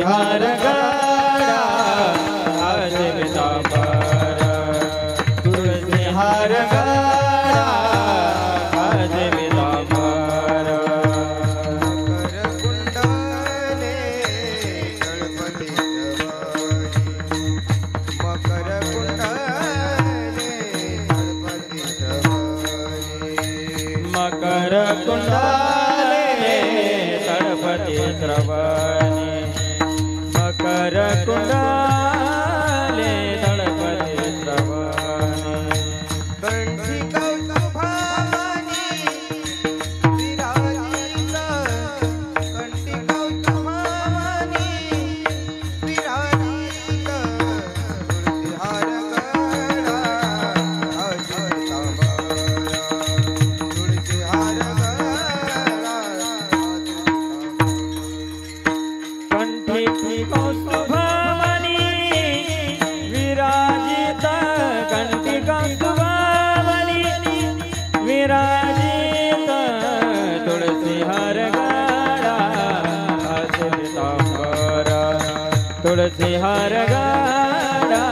हार गळा आज पितांबर तुळसी हार गळा आज पितांबर मकर कुंडले तळपती श्रवणी मकर कुंडले तळपती श्रवणी कंठी कौतुभानी विराजित कंठी कौतुभानी विराजित तुळसी हार गळा आज पितांबर तुळसी हार गळा कंठी कौस्तुभमणी विराजित कंठी कौस्तुभमणी विराजित तुळसी हार गळा आज पितांबर तुळसी हार गळा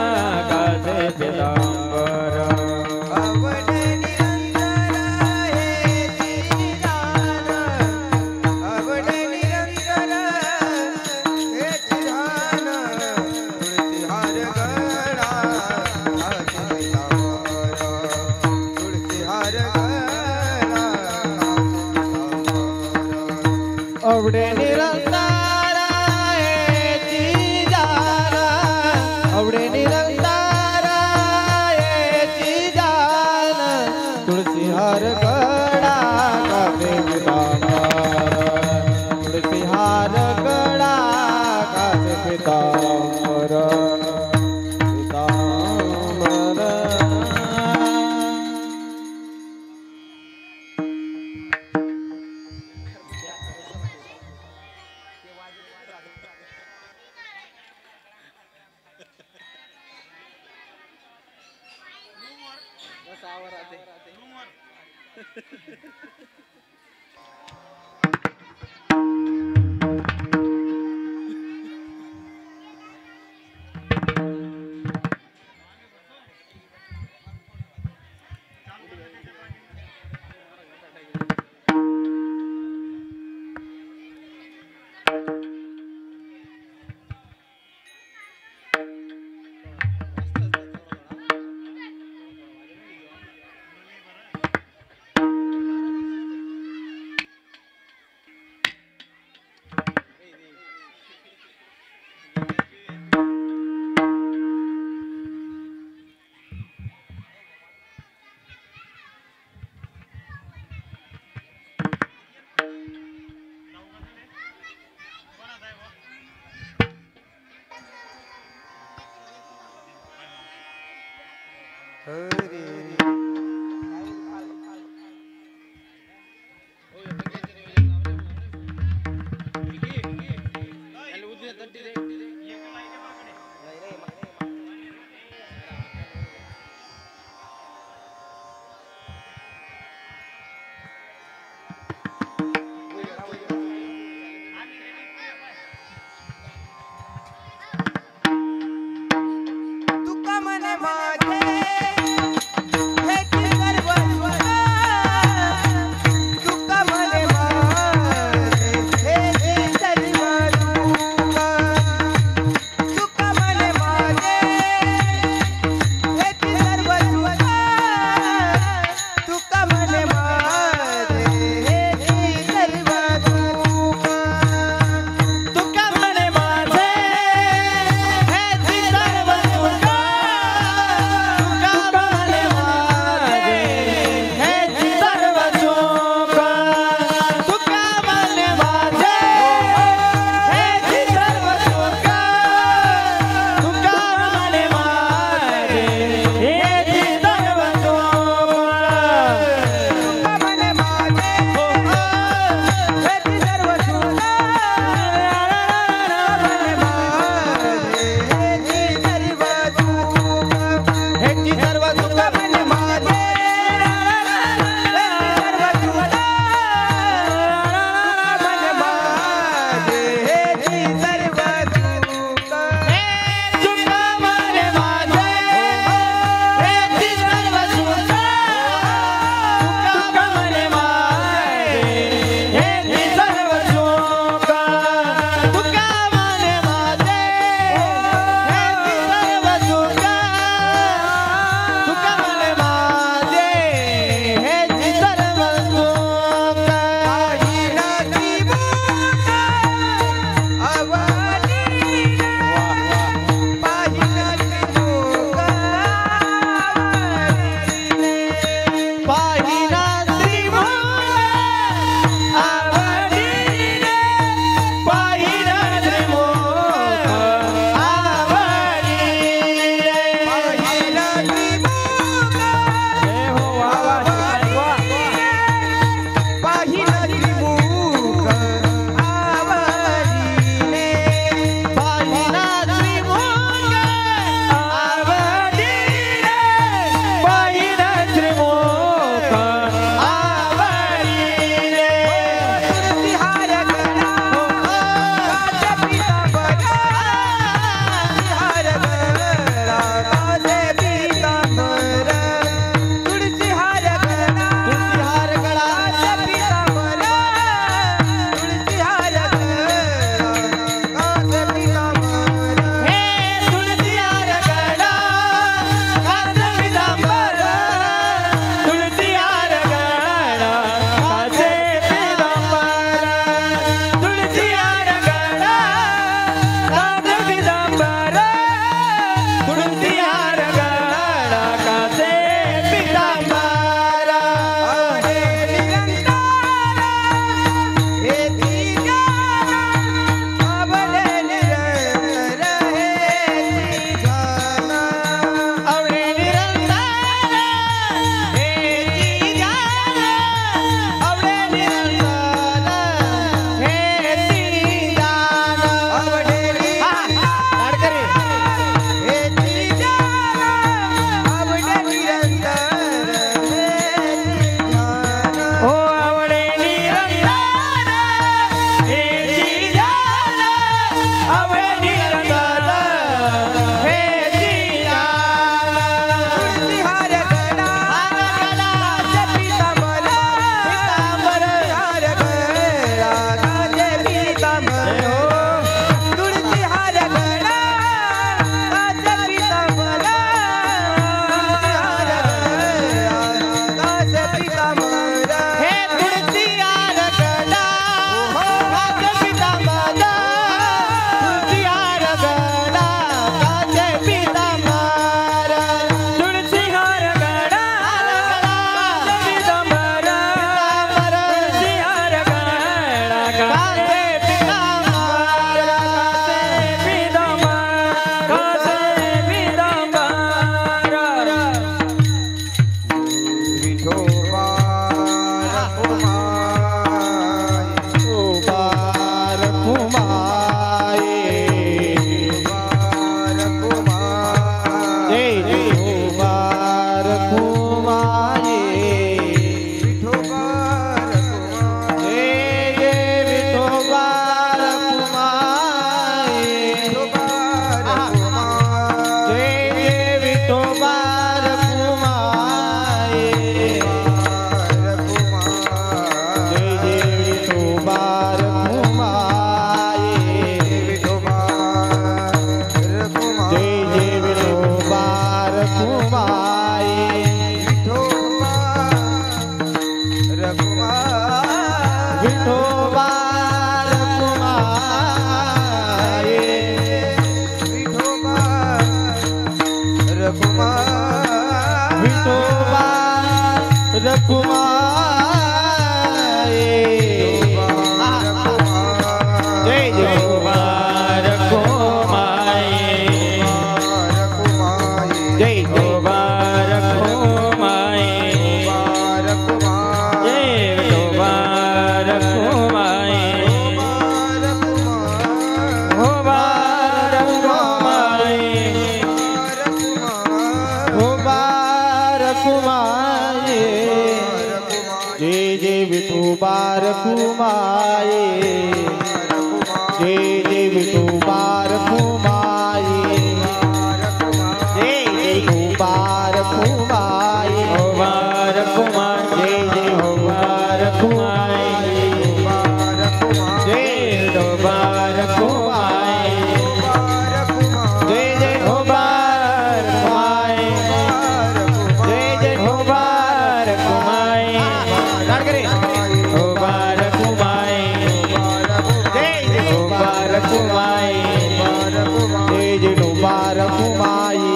आज पितांबर आवड निरंतर हे चिरान आवड निरंतर हे चिरान तुळसी हार गळा आज पितांबर तुळसी हार गळा आवडे निरंतर याची जाण आवडे निरंतर याची जाण तुळसी हार गळा कासे पितांबर तुळसी हार गळा कासे पितांबर पितांबर तुका मन माझे हे जय जय मुबारक हो माए जय मुबारक हो माए जय मुबारक हो माए मुबारक हो माए मुबारक माए जय जय विठू बारक माए जय जय विठू बारक माए जय जय मुबारक माए मुबारक माए जय जय मुबारक माए जय मुबारक माए जय जय मुबारक माए जय जय मुबारक माए मुबारक माए जय जय मुबारक माए जय जय मुबारक माए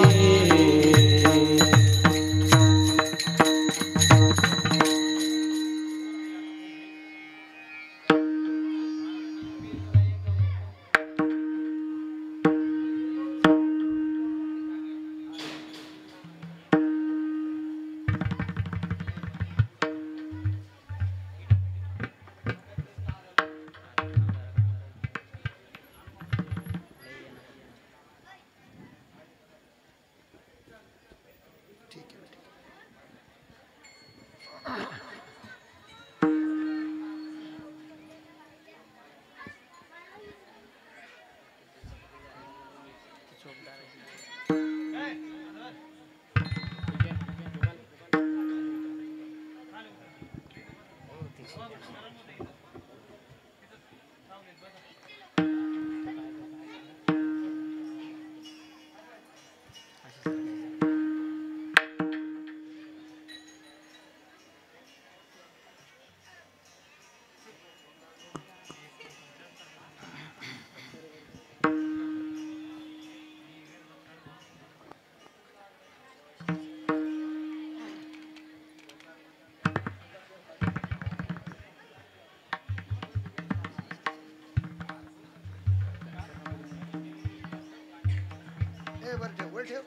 वर ठेव वर ठेव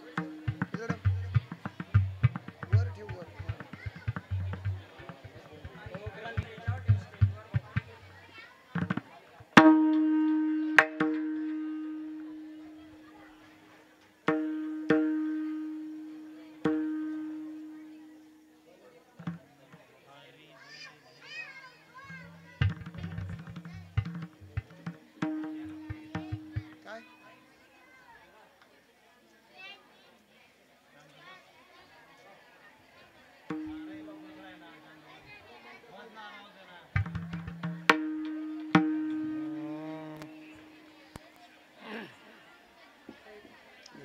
जरा वर ठेव वर काय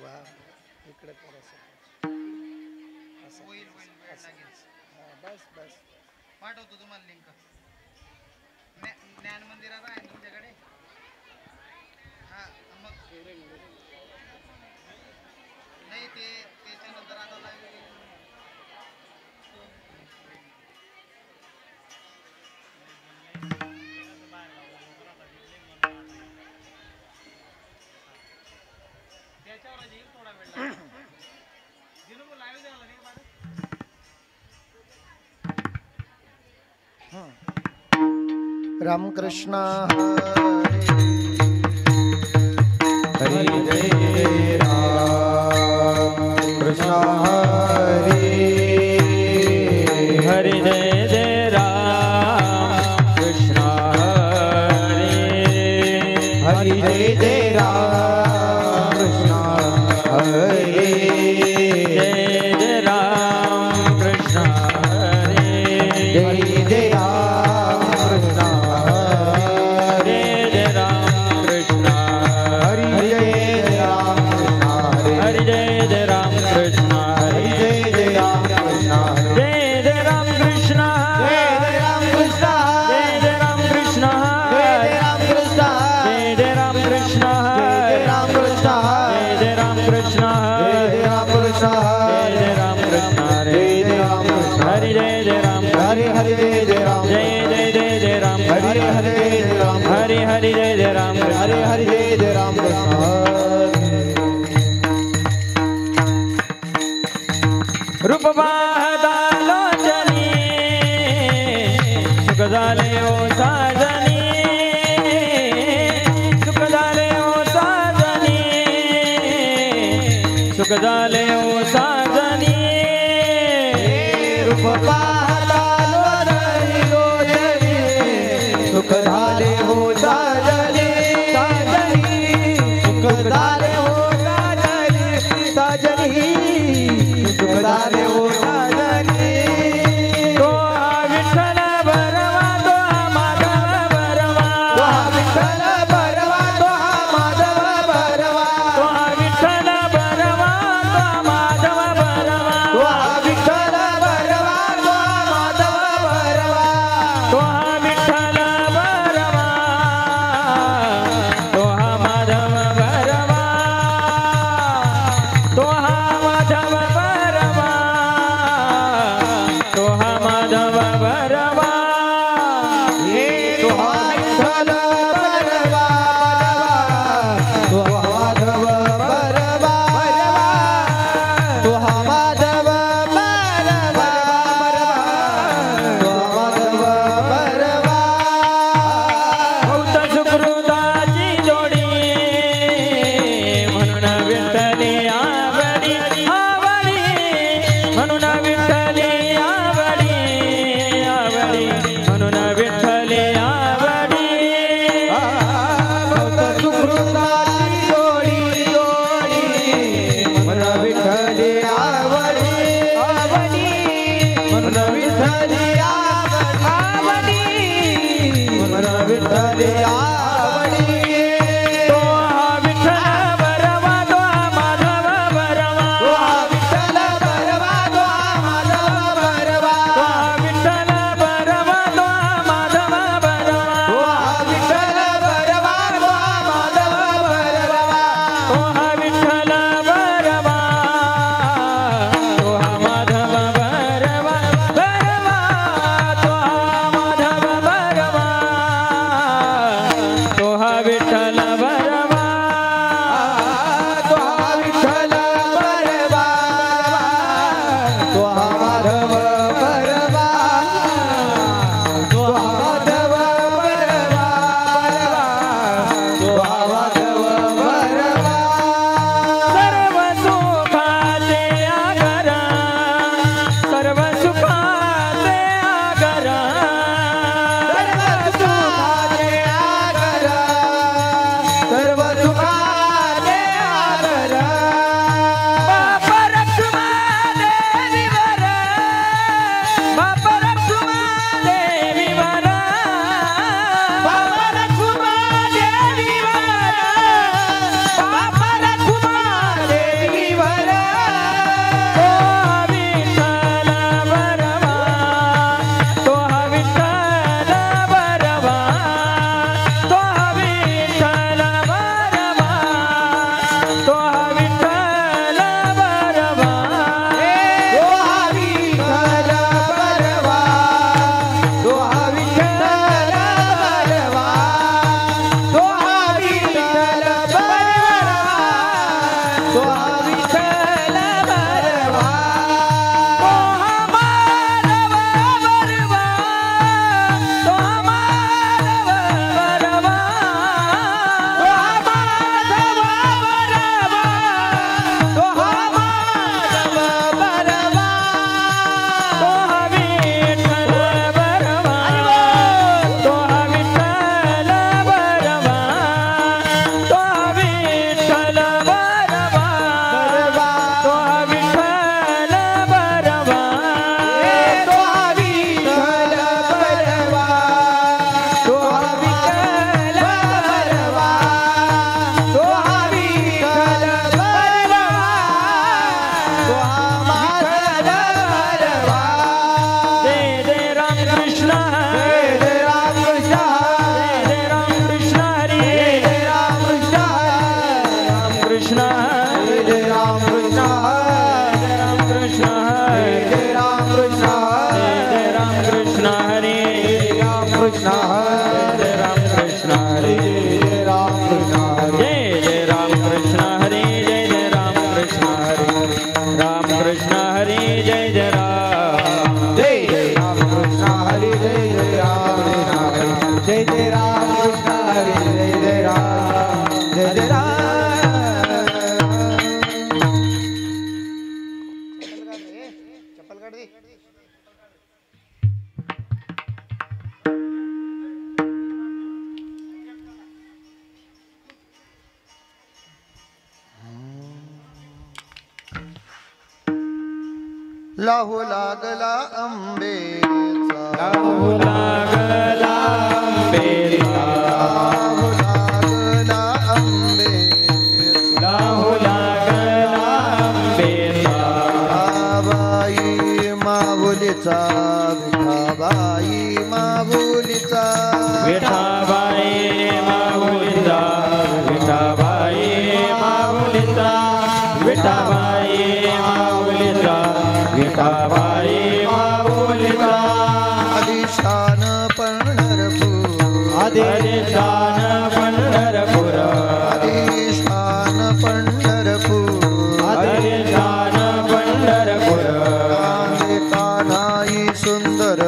वा इकडे कर असं होईल होईल वेळ लागेल बस बस पाठवतो तुम्हाला लिंक ज्ञान मंदिरात आहे तुमच्याकडे हा मग नाही ते त्याच्यानंतर आता live त्याच्यावर येईल थोडा वेळ लागेल दिनू लाईव्ह द्यायला नाही का रामकृष्ण हरि जय राम कृष्ण हरि हरि जय जय राम कृष्ण हरि हरि जय जय राम कृष्ण हरि जय जय राम कृष्ण हरि जय जय राम कृष्ण हरि जय राम कृष्ण हरि जय जय राम कृष्ण हरि जय जय राम कृष्ण हरि जय जय राम कृष्ण जय जय राम कृष्ण जय जय राम कृष्ण जय जय राम कृष्ण जय जय राम कृष्ण जय जय राम कृष्ण जय जय राम कृष्ण जय जय राम कृष्ण जय जय राम कृष्ण जय जय राम कृष्ण जय जय राम कृष्ण हरि जय जय राम हरि हरि जय जय राम जय जय जय जय राम हरि हरि जय जय राम हरि हरि जय जय राम सुख झाले ओ साजनी रूप पाहता लोचनी लोचनी सुख झाले हो साजनी साजनी सुख झाले हो साजनी साजनी सुख झाले हो साजनी तो हा विठ्ठल बरवा तो हा माधव बरवा तो हा विठ्ठल बरवा तो हा माधव बरवा तो हा विठ्ठल बरवा तो हा माधव बरवा तो हा विठ्ठल बरवा तो हा माधव बरवा तो हा विठ्ठल बरवा तो हा माधव बरवा तो हा माधव बरवा तो हा माधव बरवा हे तो हा विठ्ठल बरवा तो हा माधव बरवा तो हा माधव बरवा तो हा माधव बरवा भक्त सुकृताची जोडी म्हणून विठ्ठली आवडी आवडी म्हणून विठ्ठली आवडी आवडी म्हणून विठ्ठली आवडी भक्त सुकृताची जोडी जोडी मन विठ्ठली आवडी आवडी मन विठ्ठली आवडी मन विठ्ठली आवडी तो हा विठ्ठल बरवा तो हा माधव बरवा तो हा विठ्ठल बरवा तो हा माधव बरवा तो हा विठ्ठल बरवा तो हा माधव बरवा तो हा विठ्ठल बरवा तो हा माधव बरवा तो हा विठ्ठल बरवा तो हा माधव बरवा बरवा तो हा माधव बरवा तो हा विठ्ठल बरवा तो हा विठ्ठल बरवा तो हा माधव बरवा तो हा माधव बरवा तो हा माधव बरवा सर्व सुखाचे आगर सर्व सुखाचे आगर सर्व सुखाचे आगर सर्व सुखाचे आगर बाप रखुमा देवीवर बाप रखुमा देवीवर बाबा रखुमा देवीवर बाबा रखुमा देवीवर तो हा विठ्ठल बरवा तो हा विठ्ठल बरवा तो हा विठ्ठल बरवा तो हा विठ्ठल बरवा तो हा विठ्ठल बरवा तो हा विठ्ठल बरवा तो हा विठ्ठल बरवा तो हा विठ्ठल बरवा तो हा माधव बरवा तो हा माधव बरवा तो हा माधव बरवा तो हा माधव बरवा तो हा विठ्ठल बरवा तो हा विठ्ठल बरवा तो हा विठ्ठल बरवा तो हा विठ्ठल बरवा तो हा विठ्ठल बरवा तो हा विठ्ठल बरवा तो हा विठ्ठल बरवा तो हा माधव बरवा जय जय राम कृष्ण जय जय राम कृष्ण जय राम कृष्ण हरी जय राम कृष्ण राम कृष्ण जय राम कृष्ण राम कृष्ण जय राम कृष्ण जय राम कृष्ण हरी राम कृष्ण जय राम कृष्ण हरी जय राम कृष्ण जय जय राम कृष्ण हरी जय जय राम कृष्ण हरी राम कृष्ण हरी जय जय राम जय जय राम कृष्ण हरी जय जय राम कृष्ण हरी जय जय राम कृष्ण हरी जय जय राम जय जय राम लाहू लागला अंबेचा लाहू लागला अंबेचा लाहू लागला अंबेचा लाहू लागला अंबेचा विठाबाई माऊलीचा विठाबाई माऊलीचा विठाबाई माऊलीचा विठाबाई माऊलीचा विठाबाई माऊलीचा विठाबाई माऊलीचा अधिष्ठान पंढरपूर अधिष्ठान पंढरपूर अधिष्ठान पंढरपूर अधिष्ठान पंढरपूर नांदे कान्हाई सुंदर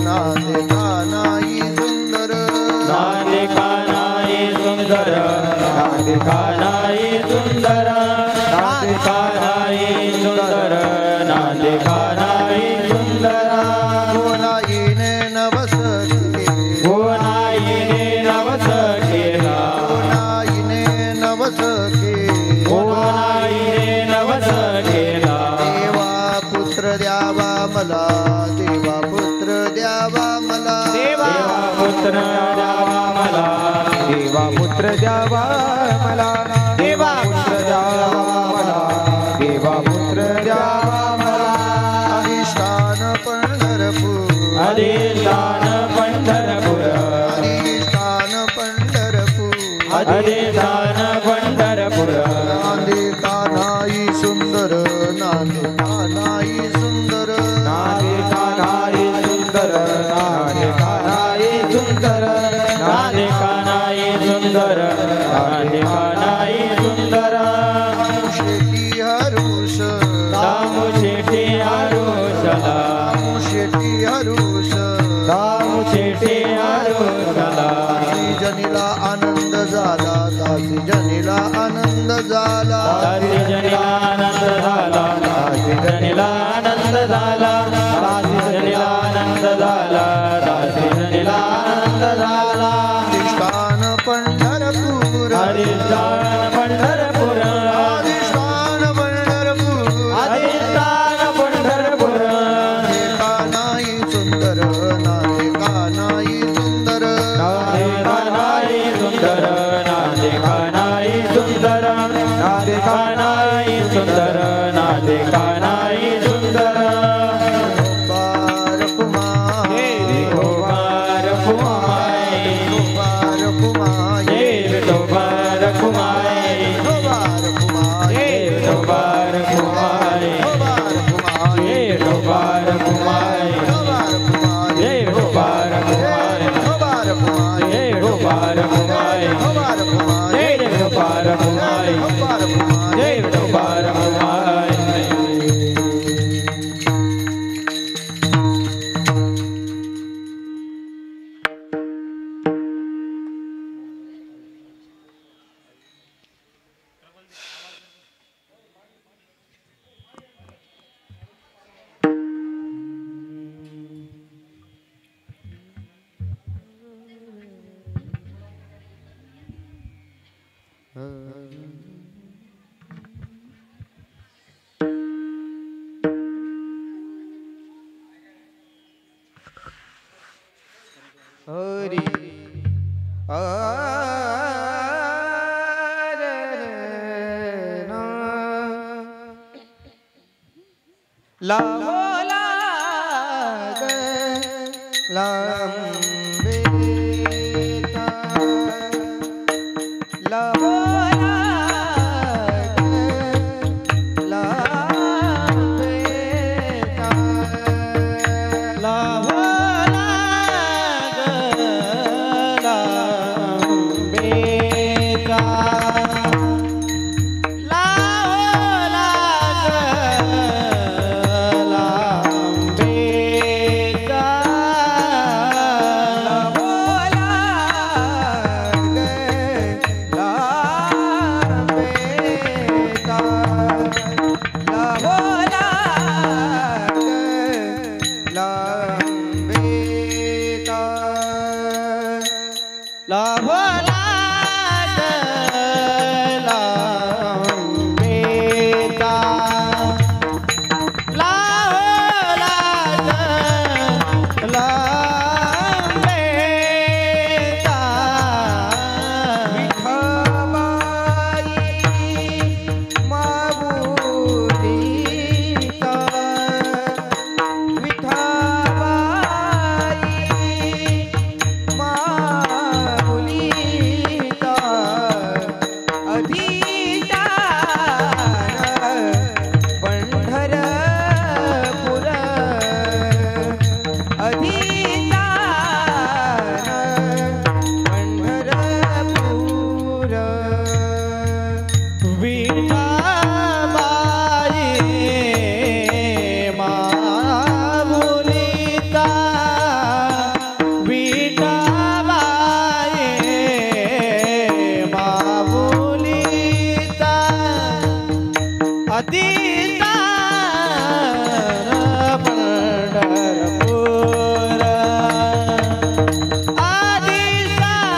नांदे कान्हाई सुंदर नांदे कान्हाई सुंदर नांदे कान्हाई सुंदर नांदे कान्हाई सुंदर नांदे कान्हाई सुंदर गोनाईने नवस केले गोनाईने नवस केला गोनाईने नवस केले गोनाईने नवस केला देवा पुत्र द्यावा मला देवा पुत्र द्यावा मला देवा पुत्र द्यावा मला देवा पुत्र द्यावा मला देवा पुत्र द्यावा मला देवा पुत्र द्यावा मला अधिष्ठान पंढरपूर अधिष्ठान पंढरपूर अधिष्ठान पंढरपूर अधिष्ठान पंढरपूर नांदे कान्हाई सुंदर नांदे कान्हाई सुंदर नादे कान्हाई सुंदर नादे कान्हाई सुंदर नादे कान्हाई सुंदर नादे कान्हाई सुंदर शेती हरुष दामू शेटी आरुषला शेती हरुष दामू शेटी आरुषला दासी जनीला आनंद झाला दासी जनीला आनंद झाला दासी जनीला आनंद झाला दासी जनीला आनंद झाला दासी जनीला आनंद झाला दासी जनीला आनंद झाला अधिष्ठान पंढरपूर अधिष्ठान पंढरपूर अधिष्ठान पंढरपूर अधिष्ठान पंढरपूर नांदे कान्हाई सुंदर नांदे कान्हाई सुंदर नादे कान्हाई सुंदर नादे कान्हाई सुंदर नादे कान्हाई सुंदर नादे कान्हाई सुंदर बार कुमार गोबार कुमाई बार कुमार गोबार कुमाई बार कुमार गोबार कुमाई बार कुमार गोबार कुमाई बार कुमार गोबार कुमाई बार कुमार गोबार कुमाई बार कुमार गोबार कुमाई बार कुमार गोबार कुमाई हरी लावो लाग लांबेता लावो लाग लांबेता लावो लाग लांबेचा लावो लाग लांबेचा अधिष्ठान पंढरपूर अधिष्ठान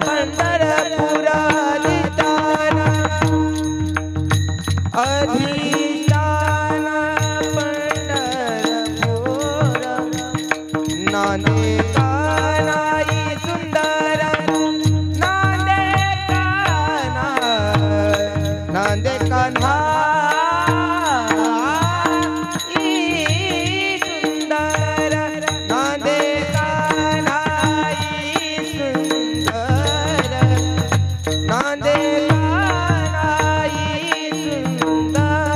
पंढरपूर नांदे नांदे कान्हाई सुंदर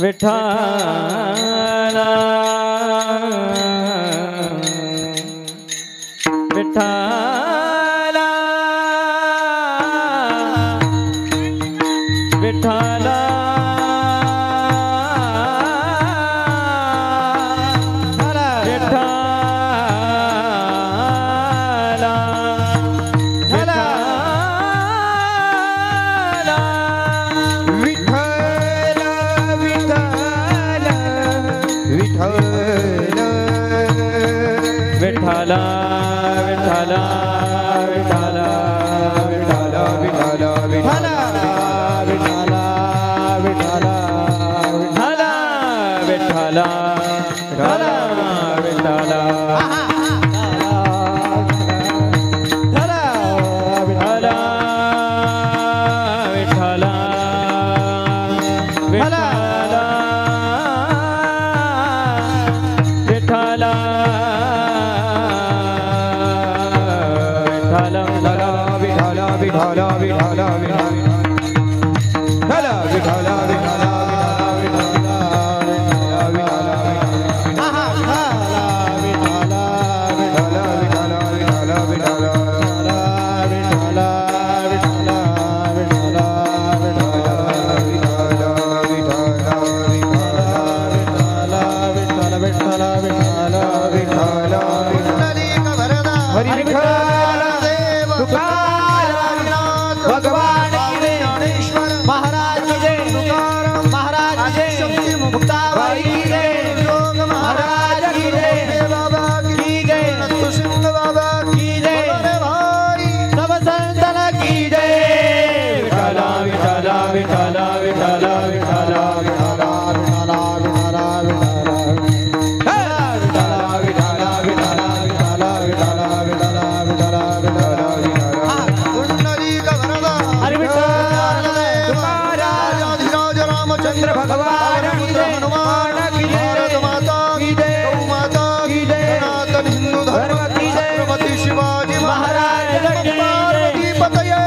विठ्ठला विठ्ठला विठ्ठला विठ्ठला विठ्ठला विठ्ठला विठ्ठला विठ्ठला विठ्ठला विठ्ठला विठ्ठला विठ्ठला विठ्ठला विठ्ठला भगवान की जय ज्ञानेश्वर महाराज की जय तुकाराम महाराज की जय मुक्ताबाई की जय योग महाराज की जय बाबा की जय नरसिंह बाबा की जय भाई सब संतन की जय विठला विठला विठला विठला विठला विठला विठला विठला चंद्र भगवान की जय हनुमान की जय भारत माता की जय गौ माता की जय सनातन हिंदू धर्म की जय छत्रपति शिवाजी महाराज की पार्वती पतये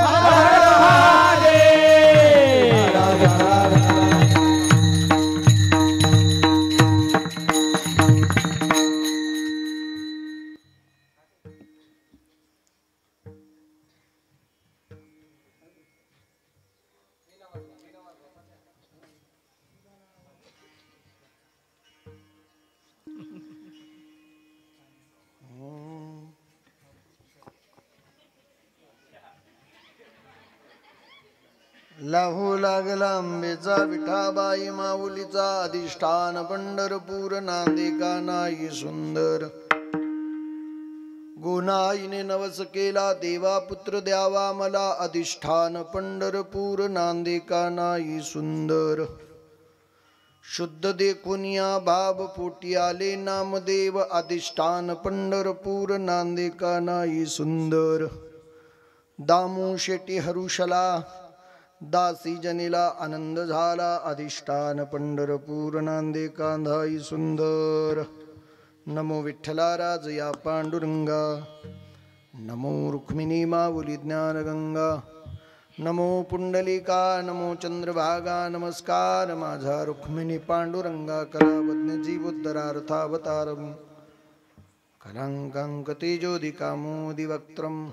लाहू लागला आंबेचा विठाबाई माऊलीचा अधिष्ठान पंढरपूर नांदेका नाही सुंदर गोनाईने नवस केला देवा पुत्र द्यावा मला अधिष्ठान पंढरपूर नांदेका नाही सुंदर शुद्ध देखून या भाव पोटी आले नामदेव अधिष्ठान पंढरपूर नांदेका नाही सुंदर दामू शेटी हरुषला दासी जनीला आनंद झाला अधिष्ठान पंढरपूर नांदेका नाही सुंदर नमो विठ्ठला राज या पांडुरंगा नमो रुक्मिणी माऊली ज्ञानगंगा नमो पुंडलिका नमो चंद्रभागा नमस्कार माझा रुक्मिणी पांडुरंगा कलावज्ञ जीवोद्धरार्थावतारम कलांकांक तेजोदिकामोदिवक्त्रम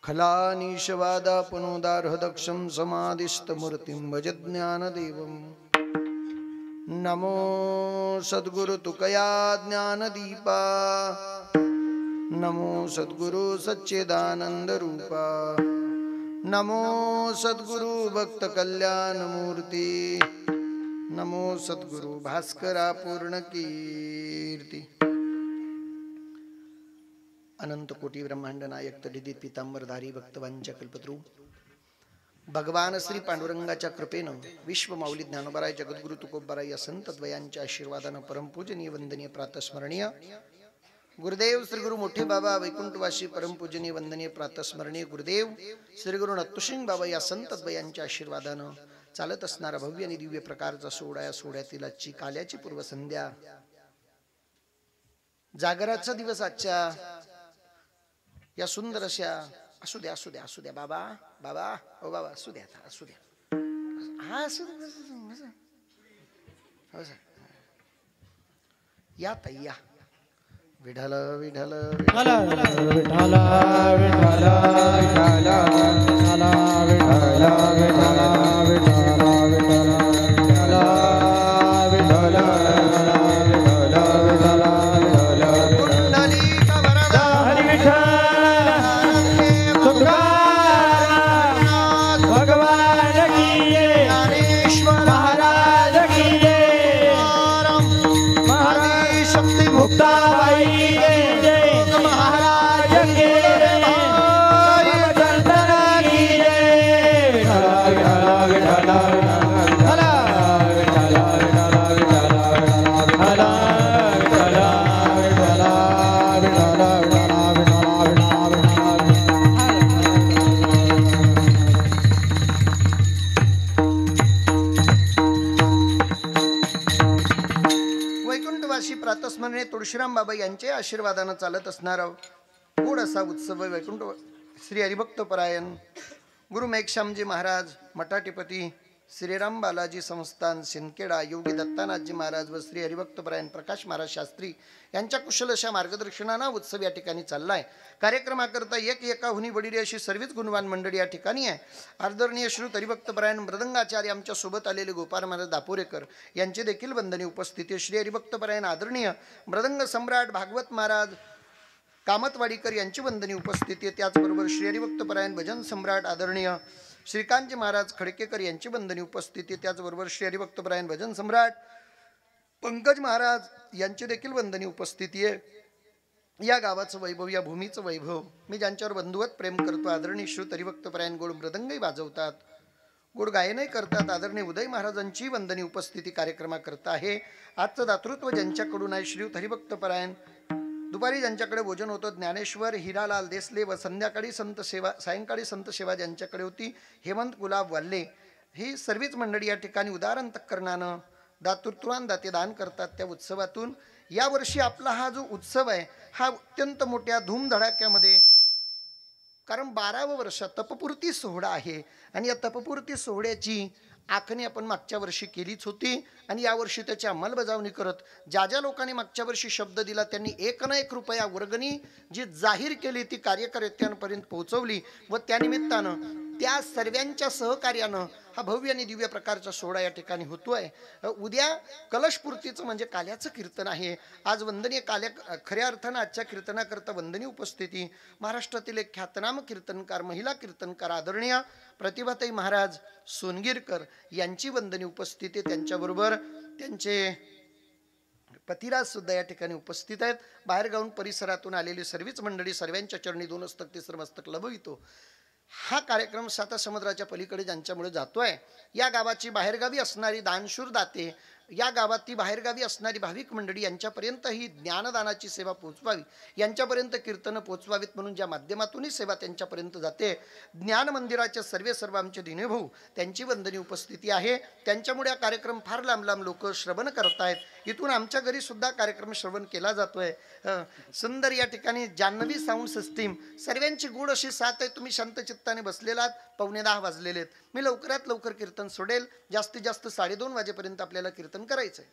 खलानीशवादापनोदार्हदक्षं समाधिस्थमूर्तिं भज ज्ञानदेवं नमो सद्गुरु तुकया ज्ञानदीपा नमो सद्गुरु सच्चिदानंद रूपा नमो सद्गुरु भक्त कल्याण मूर्ती नमो सद्गुरु भास्करा पूर्ण कीर्ती अनंत कोटी ब्रह्मांड नायक तडिदित पितांबरधारी भक्तवांच्या कल्पतरू भगवान श्री पांडुरंगाच्या कृपेनं विश्व माऊली ज्ञानोबराय जगद्गुरु तुकोबराय या संत द्वयांच्या आशीर्वादानं परमपूजनीय वंदनीय प्रातस्मरणीय गुरुदेव श्री गुरु मोठे बाबा वैकुंठवासी परमपूजनीय वंदनीय प्रातस्मरणीय गुरुदेव श्री गुरु नत्तुसिंग बाबा या संत द्वयांच्या आशीर्वादानं चालत असणारा भव्य आणि दिव्य प्रकारचा सोहळा या सोहळ्यातील आजची काल्याची पूर्वसंध्या जागराचा दिवस आजच्या या सुंदर अशा असू द्या असू द्या असू द्या बाबा बाबा ओ बाबा असू द्या असू द्या हा असू द्या हो सर. या ताई या. विठ्ठल विठ्ठल विठ्ठल विठ्ठल विठ्ठल विठ्ठल प्रातस्मरणे तुळशीराम बाबा यांच्या आशीर्वादाने चालत असणारा गोड असा उत्सव वैकुंठ श्री हरिभक्तपरायण गुरु मेघश्यामजी महाराज मठाधिपती श्रीराम बालाजी संस्थान सिंदखेडा योगी दत्तानाथजी महाराज व श्री हरिभक्तपरायण प्रकाश महाराज शास्त्री यांच्या कुशल अशा मार्गदर्शनाने उत्सव या ठिकाणी चाललाय. कार्यक्रमाकरता एकाहुनी वडील अशी सर्वच गुणवान मंडळी या ठिकाणी आहे. आदरणीय श्री हरिभक्तपरायण मृदंगाचार्य आमच्या सोबत आलेले गोपाळ महाराज दापोरेकर यांचे देखील वंदनीय उपस्थिती. श्री हरिभक्तपरायण आदरणीय मृदंग सम्राट भागवत महाराज कामतवाडीकर यांची वंदनीय उपस्थिती. त्याचबरोबर श्री हरिभक्तपरायण भजन सम्राट आदरणीय श्रीकांतजी महाराज खडकेकर यांची वंदनीय उपस्थिती. त्याचबरोबर श्री हरिभक्तपरायण भजन सम्राट पंकज महाराज यांची देखील वंदनीय उपस्थिती आहे. या गावाचं वैभव, या भूमीचं वैभव, मी ज्यांच्यावर बंधुवत प्रेम करतो आदरणीय श्री हरिभक्तपरायण गोड मृदंगही वाजवतात, गोड गायनही करतात आदरणीय उदय महाराजांची वंदनीय उपस्थिती कार्यक्रमाकरता आहे. आजचं दातृत्व ज्यांच्याकडून आहे श्री हरिभक्तपरायण. दुपारी ज्यांच्याकडे भोजन होतं ज्ञानेश्वर हिरालाल देसले व संध्याकाळी संत सेवा, सायंकाळी संत सेवा ज्यांच्याकडे होती हेमंत गुलाब वाल्ले, ही सर्वच मंडळी या ठिकाणी उदार अंतःकरणानं दातृत्वान दाते दान करतात. त्या उत्सवातून यावर्षी आपला हा जो उत्सव आहे हा अत्यंत मोठ्या धूमधडाक्यामध्ये, कारण 12वं वर्ष तपपूर्ती सोहळा आहे आणि या तपपूर्ती सोहळ्याची आखणी आपण मागच्या वर्षी केलीच होती आणि यावर्षी त्याची अंमलबजावणी करत ज्या ज्या लोकांनी मागच्या वर्षी शब्द दिला त्यांनी 1 ना 1 रुपया वर्गणी जी जाहीर केली ती कार्यकर्त्यांपर्यंत पोहोचवली व त्यानिमित्तानं त्या सर्वांच्या सहकार्यानं हा भव्य आणि दिव्य प्रकारचा सोहळा या ठिकाणी होतोय. उद्या कलशपूर्तीचं म्हणजे काल्याचं कीर्तन आहे. आज वंदनीय काल्या खऱ्या अर्थानं आजच्या कीर्तनाकरता वंदनीय उपस्थिती महाराष्ट्रातील एक ख्यातनाम कीर्तनकार, महिला कीर्तनकार आदरणीय प्रतिभाताई महाराज सोनगिरकर यांची वंदनीय उपस्थिती. त्यांच्याबरोबर त्यांचे पतिराज सुद्धा या ठिकाणी उपस्थित आहेत. बाहेरगावून परिसरातून आलेली सर्वच मंडळी सर्वांच्या चरणी 2 हस्तक 3 मस्तक लभवितो. हा कार्यक्रम सातासमुद्राच्या पलीकडे ज्यांच्यामुळे जातोय, या गावाची बाहेरगावी असणारी दानशूर दाते, या गावाती बाहेरगावी असणारी भाविक मंडळी यांच्यापर्यंत ही ज्ञानदानाची सेवा पोहोचवावी, यांच्यापर्यंत कीर्तन पोहोचवावीत म्हणून ज्या माध्यमातूनही सेवा त्यांच्यापर्यंत जाते. ज्ञान मंदिराचे सर्व आमचे दिनेभाऊ त्यांची वंदनीय उपस्थिती आहे. त्यांच्यामुळे हा कार्यक्रम फार लांब लांब लोक श्रवण करतायत. इथून आमच्या घरी सुद्धा कार्यक्रम श्रवण केला जातोय. सुंदर या ठिकाणी जान्हवी साऊंड सिस्टीम सर्वांची गोड अशी साथ आहे. तुम्ही शांत चित्ताने बसलेलात. 9:45 वाजलेलेत. मी लवकरात लवकर कीर्तन सोडेल. जास्तीत जास्त 2:30 वाजेपर्यंत आपल्याला कीर्तन करायचंय,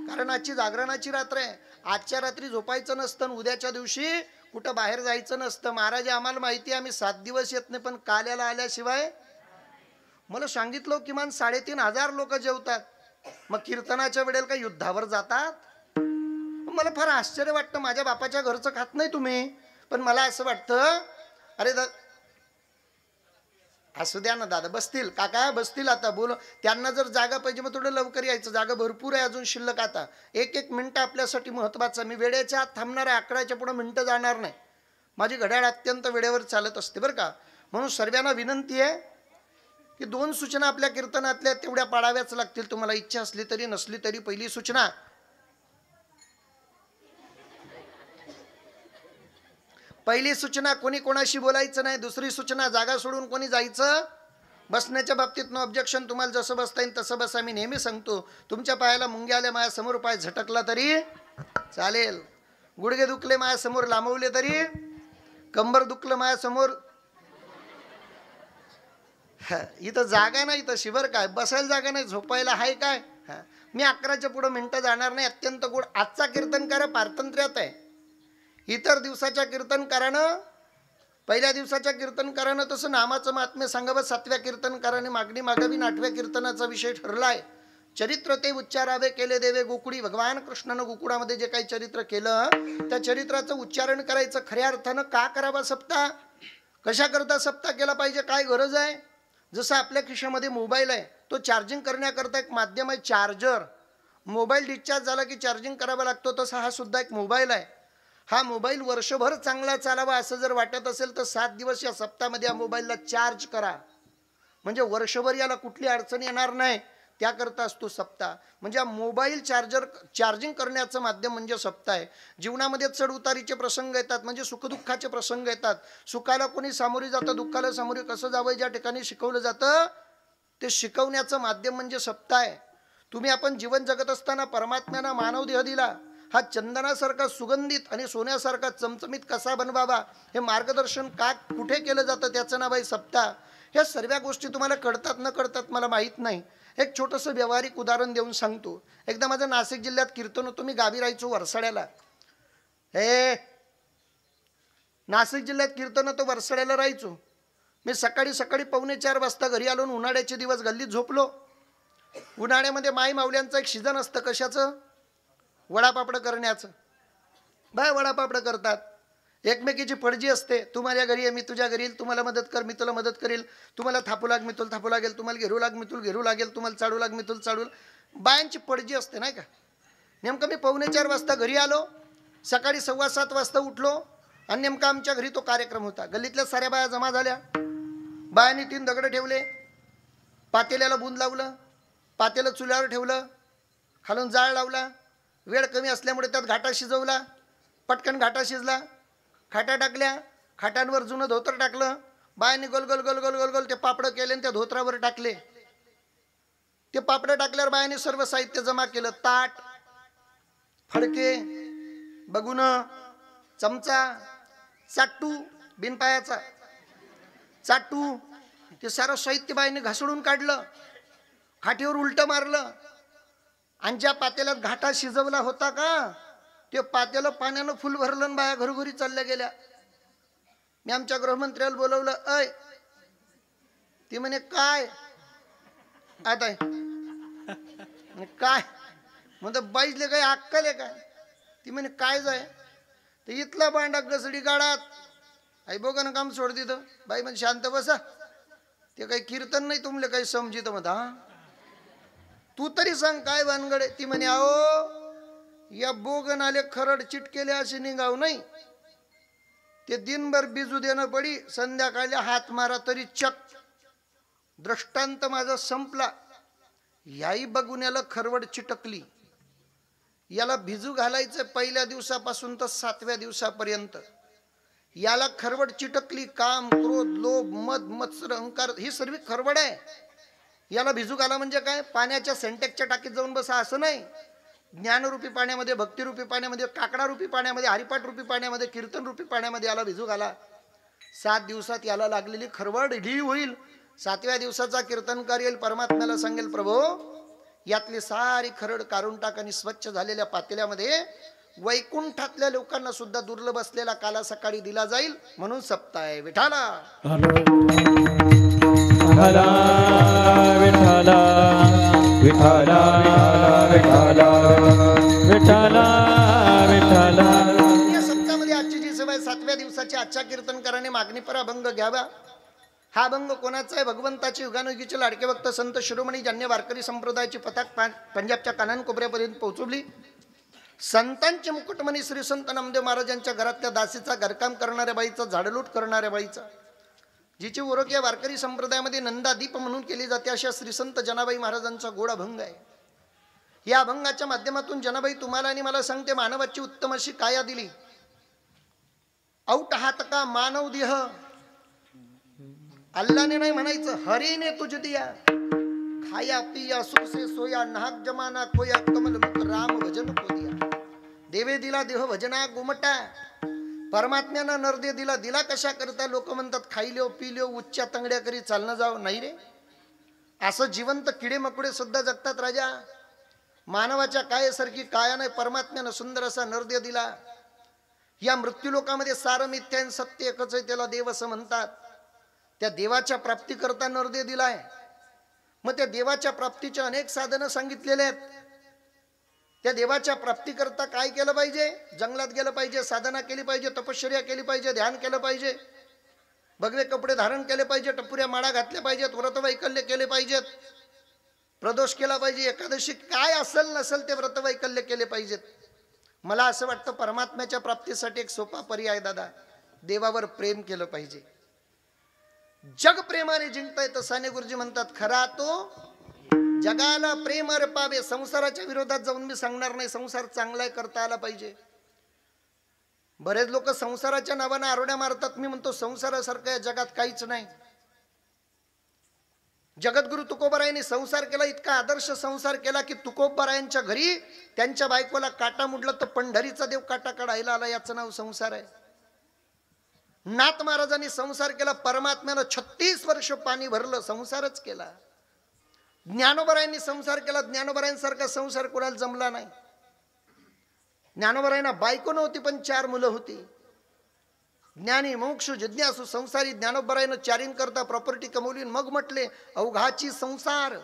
कारण आजची जागरणाची रात्र आहे. आजच्या रात्री झोपायचं नसतं, उद्याच्या दिवशी कुठं बाहेर जायचं नसतं. महाराज आम्हाला माहिती आहे आम्ही 7 दिवस येत नाही, पण काल्याला आल्याशिवाय मला सांगितलं किमान 3,500 लोक जेवतात. मग कीर्तनाच्या वेळेला काय युद्धावर जातात? मला फार आश्चर्य वाटतं. माझ्या बापाच्या घरचं खात नाही तुम्ही, पण मला असं वाटतं अरे असू द्या ना दादा, बसतील काका, बसतील आता बोल. त्यांना जर जागा पाहिजे मग थोडं लवकर यायचं. जागा भरपूर आहे अजून शिल्लक. आता 1-1 मिनिट आपल्यासाठी महत्वाचं. मी वेळेच्या आत थांबणार आहे. 11च्या पुढे मिनिटं जाणार नाही. माझी घड्याळ अत्यंत वेळेवर चालत असते बरं का. म्हणून सर्वांना विनंती आहे की 2 सूचना आपल्या कीर्तनातल्या तेवढ्या पाळाव्याच लागतील. तुम्हाला इच्छा असली तरी नसली तरी. पहिली सूचना, कोणी कोणाशी बोलायचं नाही. दुसरी सूचना, जागा सोडून कोणी जायचं. बसण्याच्या बाबतीत नो ऑब्जेक्शन. तुम्हाला जसं बसता येईल तसं बसा. मी नेहमी सांगतो, तुमच्या पायाला मुंग्या आल्या माझ्यासमोर पाय झटकला तरी चालेल. गुडघे दुखले माझ्यासमोर लांबवले तरी, कंबर दुखलं माझ्यासमोर, इथं जागा नाही तशी बरं काय. बसायला जागा नाही, झोपायला हाय काय. हा, मी 11च्या पुढे मिनिटं जाणार नाही. अत्यंत गोड. आजचा कीर्तनकार पारतंत्र्यात आहे. इतर दिवसाच्या कीर्तनकारानं, पहिल्या दिवसाच्या कीर्तनकारानं तसं नामाचं महात्म्य सांगावं, 7व्या कीर्तनकाराने मागणी मागावी, 8व्या कीर्तनाचा विषय ठरलाय. चरित्र ते उच्चारावे केले देवे गोकुळी. भगवान कृष्णानं गोकुळामध्ये जे काही चरित्र केलं त्या चरित्राचं उच्चारण करायचं. खऱ्या अर्थानं का करावा सप्ताह, कशा करता सप्ताह केला पाहिजे, काय गरज आहे. जसं आपल्या खिशामध्ये मोबाईल आहे, तो चार्जिंग करण्याकरता एक माध्यम आहे चार्जर. मोबाईल डिस्चार्ज झाला की चार्जिंग करावा लागतो, तसा हा सुद्धा एक मोबाईल आहे. हा मोबाईल वर्षभर चांगला चालावा असं जर वाटत असेल तर 7 दिवस या सप्ताहामध्ये या मोबाईलला चार्ज करा. म्हणजे वर्षभर याला कुठली अडचण येणार नाही, त्याकरता असतो सप्ताह. म्हणजे मोबाईल चार्जिंग करण्याचं माध्यम म्हणजे सप्ताह आहे. जीवनामध्ये चढ उतारीचे प्रसंग येतात, म्हणजे सुखदुःखाचे प्रसंग येतात. सुखाला कोणी सामोरे जातं, दुःखाला सामोरे कसं जावं ज्या ठिकाणी शिकवलं जातं ते शिकवण्याचं माध्यम म्हणजे सप्ताह आहे. तुम्ही आपण जीवन जगत असताना परमात्म्यानं मानव देह दिला. हा चंदनासारखा सुगंधित आणि सोन्यासारखा चमचमीत कसा बनवावा हे मार्गदर्शन का कुठे केलं जातं त्याचं नाव आहे सप्ताह. ह्या सर्व गोष्टी तुम्हाला कळतात न कळतात मला माहीत नाही. एक छोटंसं व्यावहारिक उदाहरण देऊन सांगतो. एकदा माझं नाशिक जिल्ह्यात कीर्तन होतं. मी गावी राहायचो वरसाड्याला. नाशिक जिल्ह्यात कीर्तन होतं, वरसाड्याला राहायचो. मी सकाळी 4:15 वाजता घरी आलो. उन्हाळ्याचे दिवस गल्लीत झोपलो. उन्हाळ्यामध्ये माई माऊल्यांचं एक सीझन असतं. कशाचं? वडापापड करण्याचं. बाय वडापापड करतात. एकमेकीची पडजी असते. तू माझ्या घरी आहे, मी तुझ्या घरी येईल, तुम्हाला मदत कर, मी तुला मदत करेल. तुम्हाला थापू लाग, मी तुला थापू लागेल. तुम्हाला घेरू लाग, मी तुला घेरू लागेल. तुम्हाला चाडू लाग, मी तुला चाडू. बायांची पडजी असते नाही का. नेमकं मी 4:15 वाजता घरी आलो. सकाळी 7:15 वाजता उठलो आणि नेमका आमच्या घरी तो कार्यक्रम होता. गल्लीतल्या साऱ्या बाया जमा झाल्या. बायांनी 3 दगड ठेवले, पातेल्याला बुंद लावलं, पातेलं चुल्यावर ठेवलं, खालून जाळ लावला. वेळ कमी असल्यामुळे त्यात घाटा शिजवला. पटकन घाटा शिजला. खाटा टाकल्या, खाटांवर जुनं धोतर टाकलं. बायांनी गोल गोल गोल गोल गोल गोल ते पापड केले आणि त्या धोत्रावर टाकले. ते पापड टाकल्यावर बायांनी सर्व साहित्य जमा केलं. ताट, फडके, बगुन, चमचा, चाटू, बिनपायाचा चाटू, ते सारं साहित्य बायांनी घासडून काढलं. खाटीवर उलटं मारलं आणि ज्या पातेल्यात घाटा शिजवला होता का ते पातेलं पाण्यानं फुल भरलं आणि बाया घरोघरी चालल्या गेल्या. मी आमच्या गृहमंत्र्याला बोलवलं. ती म्हणे काय आता काय म्हणतं, बाईजले काही अक्कल आहे काय? ती म्हणे काय जाय तर इथला भांडा गसडी गाडात आई बघा काम सोड तिथं. बाई म्हणजे शांत बसा, ते काही कीर्तन नाही तुमले काही समजित म्हणत. हा तू तरी सांग काय भानगडे. ती म्हणे अहो या बोगन आले खरड चिटकेले असे निघाव नाही, ते दिनभर बिजू देणं पडी, संध्याकाळी हात मारा तरी चक. दृष्टांत माझा संपला. याही बघून याला खरवड चिटकली. याला भिजू घालायचं पहिल्या दिवसापासून तर 7व्या दिवसापर्यंत. याला खरवड चिटकली. काम, क्रोध, लोभ, मद, मत्सर, अहंकार ही सर्व खरवड आहे. याला भिजू घाला म्हणजे काय? पाण्याच्या सेंटेक्सच्या टाकीत जाऊन बसा असं नाही. ज्ञानरूपी पाण्यामध्ये, भक्तिरूपी पाण्यामध्ये, काकडारूपी पाण्यामध्ये, हरिपाठरूपी पाण्यामध्ये, कीर्तनरूपी पाण्यामध्ये याला भिजू घाला. 7 दिवसात याला लागलेली खरवड ढी होईल. 7व्या दिवसाचा कीर्तनकार येईल, परमात्म्याला सांगेल प्रभो यातली सारी खरड काढून टाक आणि स्वच्छ झालेल्या पातेल्यामध्ये वैकुंठातल्या लोकांना सुद्धा दुर्लभ असलेला काला सकाळी दिला जाईल. म्हणून सप्ताह आहे. विठाला विठाला विठाला विठाला विठाला विठाला विठाला. या सप्ताहामध्ये आजची जी सभा 7व्या दिवसाची आजच्या कीर्तनकाराने मागणीपर अभंग घ्यावा. हा अभंग कोणाचा आहे? भगवंताचे युगानुयुगीचे लाडके भक्त संत शिरोमणी ज्यांनी वारकरी संप्रदायाची पताक पंजाबच्या कानाकोपऱ्यापर्यंत पोहोचवली. संतांचे मुकुटमणी श्री संत नामदेव महाराजांच्या घरातल्या दासीचा, घरकाम करणाऱ्या बाईचा, झाडलूट करणाऱ्या बाईचा, जिची ओळख या वारकरी संप्रदायामध्ये नंदादीप म्हणून केली जाते अशा श्री संत जनाबाई महाराजांचा गोड अभंग आहे. या अभंगाच्या माध्यमातून जनाबाई तुम्हाला आणि मला सांगते मानवाची उत्तम अशी काया दिली. औट हात का मानव देह, अल्लाने नाही म्हणायचं, हरीने तुझ दिया. खाया पिया सुख से सोया, नाहक जमाना खोया, कमल मुख राम भजन को दिया. देवे दिला देह भजना गुमटा. परमात्म्यानं नरदे दिला. दिला कशा करता? लोक म्हणतात खाईल्यो पिल्यो उच्च्या तंगड्या करी चालणं जाव. नाही रे, असं जिवंत किडे मकुडे सुद्धा जगतात राजा. मानवाच्या कायासारखी काया नाही, परमात्म्यानं सुंदर असा नरदेह दिला. या मृत्यूलोकामध्ये सार मिथ्या आणि सत्य एकच आहे, त्याला देव असं म्हणतात. त्या देवाच्या प्राप्तीकरता नरदेह दिलाय. मग त्या देवाच्या प्राप्तीचे अनेक साधनं सांगितलेले आहेत. त्या देवाच्या प्राप्तीकरता काय केलं पाहिजे? जंगलात गेलं पाहिजे, साधना केली पाहिजे, तपश्चर्या केली पाहिजे, ध्यान केलं पाहिजे, भगवे कपडे धारण केले पाहिजे, टपुऱ्या माळा घातल्या पाहिजेत, व्रतवैकल्य केले पाहिजेत, प्रदोष केला पाहिजे, एकादशी काय असेल नसेल ते व्रतवैकल्य केले पाहिजेत. मला असं वाटतं परमात्म्याच्या प्राप्तीसाठी एक सोपा पर्याय दादा, देवावर प्रेम केलं पाहिजे. जग प्रेमाने जिंकता येतं. साने गुरुजी म्हणतात, खरा तो जगाला प्रेम अर्पावे. संसाराच्या विरोधात जाऊन मी सांगणार नाही, संसार चांगला करता आला पाहिजे. बरेच लोक संसाराच्या नावाने आरोड्या मारतात. मी म्हणतो संसारासारखं या जगात काहीच नाही. जगद्गुरु तुकोबारायांनी संसार केला, इतका आदर्श संसार केला की तुकोबारायांच्या घरी त्यांच्या बायकोला काटा मुडला तर पंढरीचा देव काटा काढायला आला. याचं नाव संसार आहे. नाथ महाराजांनी संसार केला, परमात्म्यानं 36 वर्ष पाणी भरलं, संसारच केला. ज्ञानोबारायांनी संसार केला, ज्ञानोबारायांसारखा संसार कोणाला जमला नाही. ज्ञानोबारायांना बायको नव्हती पण 4 मुलं होती. ज्ञानी मोक्ष जिज्ञासू संसारी ज्ञानोबारायनं 4 करता प्रॉपर्टी कमवली. मग म्हटले, अवघाची संसार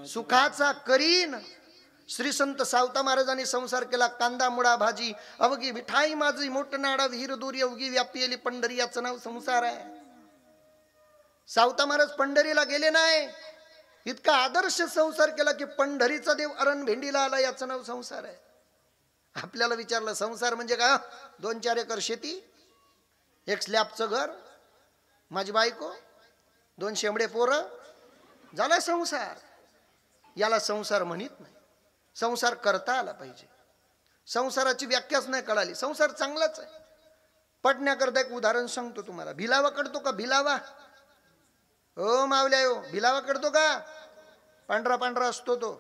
सुखाचा करीन. श्री संत सावता महाराजांनी संसार केला, कांदा मुळा भाजी अवघी मिठाई माझी मोठ नाडा विहीर दूरी अवघी व्यापीली पंढरी. याचं नाव संसार आहे. सावता महाराज पंढरीला गेले नाही, इतका आदर्श संसार केला की पंढरीचा देव अरण भेंडीला आला. याचं नाव संसार आहे. आपल्याला विचारलं संसार म्हणजे काय? 2-4 एकर शेती, 1 स्लॅबचं घर, माझी बायको, 2 शेंबडे पोरं, झाला संसार. याला संसार म्हणत नाही. संसार करता आला पाहिजे. संसाराची व्याख्याच नाही कळाली. संसार चांगलाच आहे. पटण्याकरता एक उदाहरण सांगतो तुम्हाला. भिलावा कळतो का? भिलावा, ओ मावल्या हो, भिलावा कळतो का? पांढरा पांढरा असतो तो.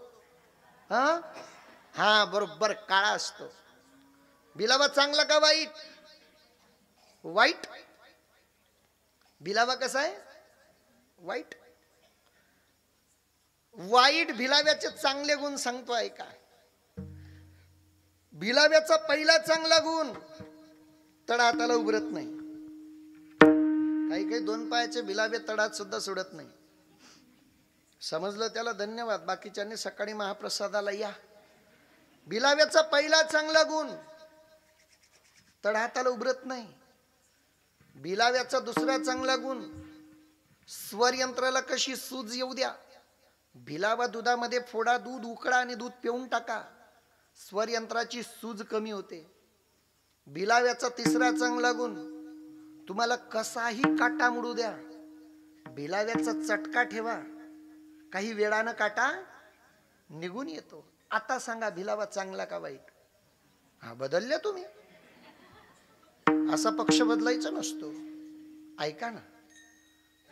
हा बरोबर काळा असतो. भिलावा चांगला का वाईट? वाईट. भिलावा कसा आहे? वाईट. वाईट भिलाव्याचे चांगले गुण सांगतो ऐका. भिलाव्याचा पहिला चांगला गुण, तड हाताला उभरत नाही. काही काही 2 पायाचे भिलावे तडात सुद्धा सोडत नाही. समजलं त्याला धन्यवाद. बाकीच्यांनी सकाळी महाप्रसादाला या. भिलाव्याचा पहिला चांगला गुण, तड हाताला उभरत नाही. भिलाव्याचा दुसरा चांगला गुण, स्वर यंत्राला कशी सूज येऊ द्या. भिलावा दुधामध्ये फोडा, दूध उकळा आणि दूध पिऊन टाका, स्वर यंत्राची सूज कमी होते. भिलाव्याचा तिसरा चांगला गुण, तुम्हाला कसाही काटा मुडू द्या, भिलाव्याचा चटका ठेवा, काही वेळानं काटा निघून येतो. आता सांगा भिलावा चांगला का वाईट? हा बदलल्या तुम्ही. असा पक्ष बदलायचा नसतो. ऐका ना,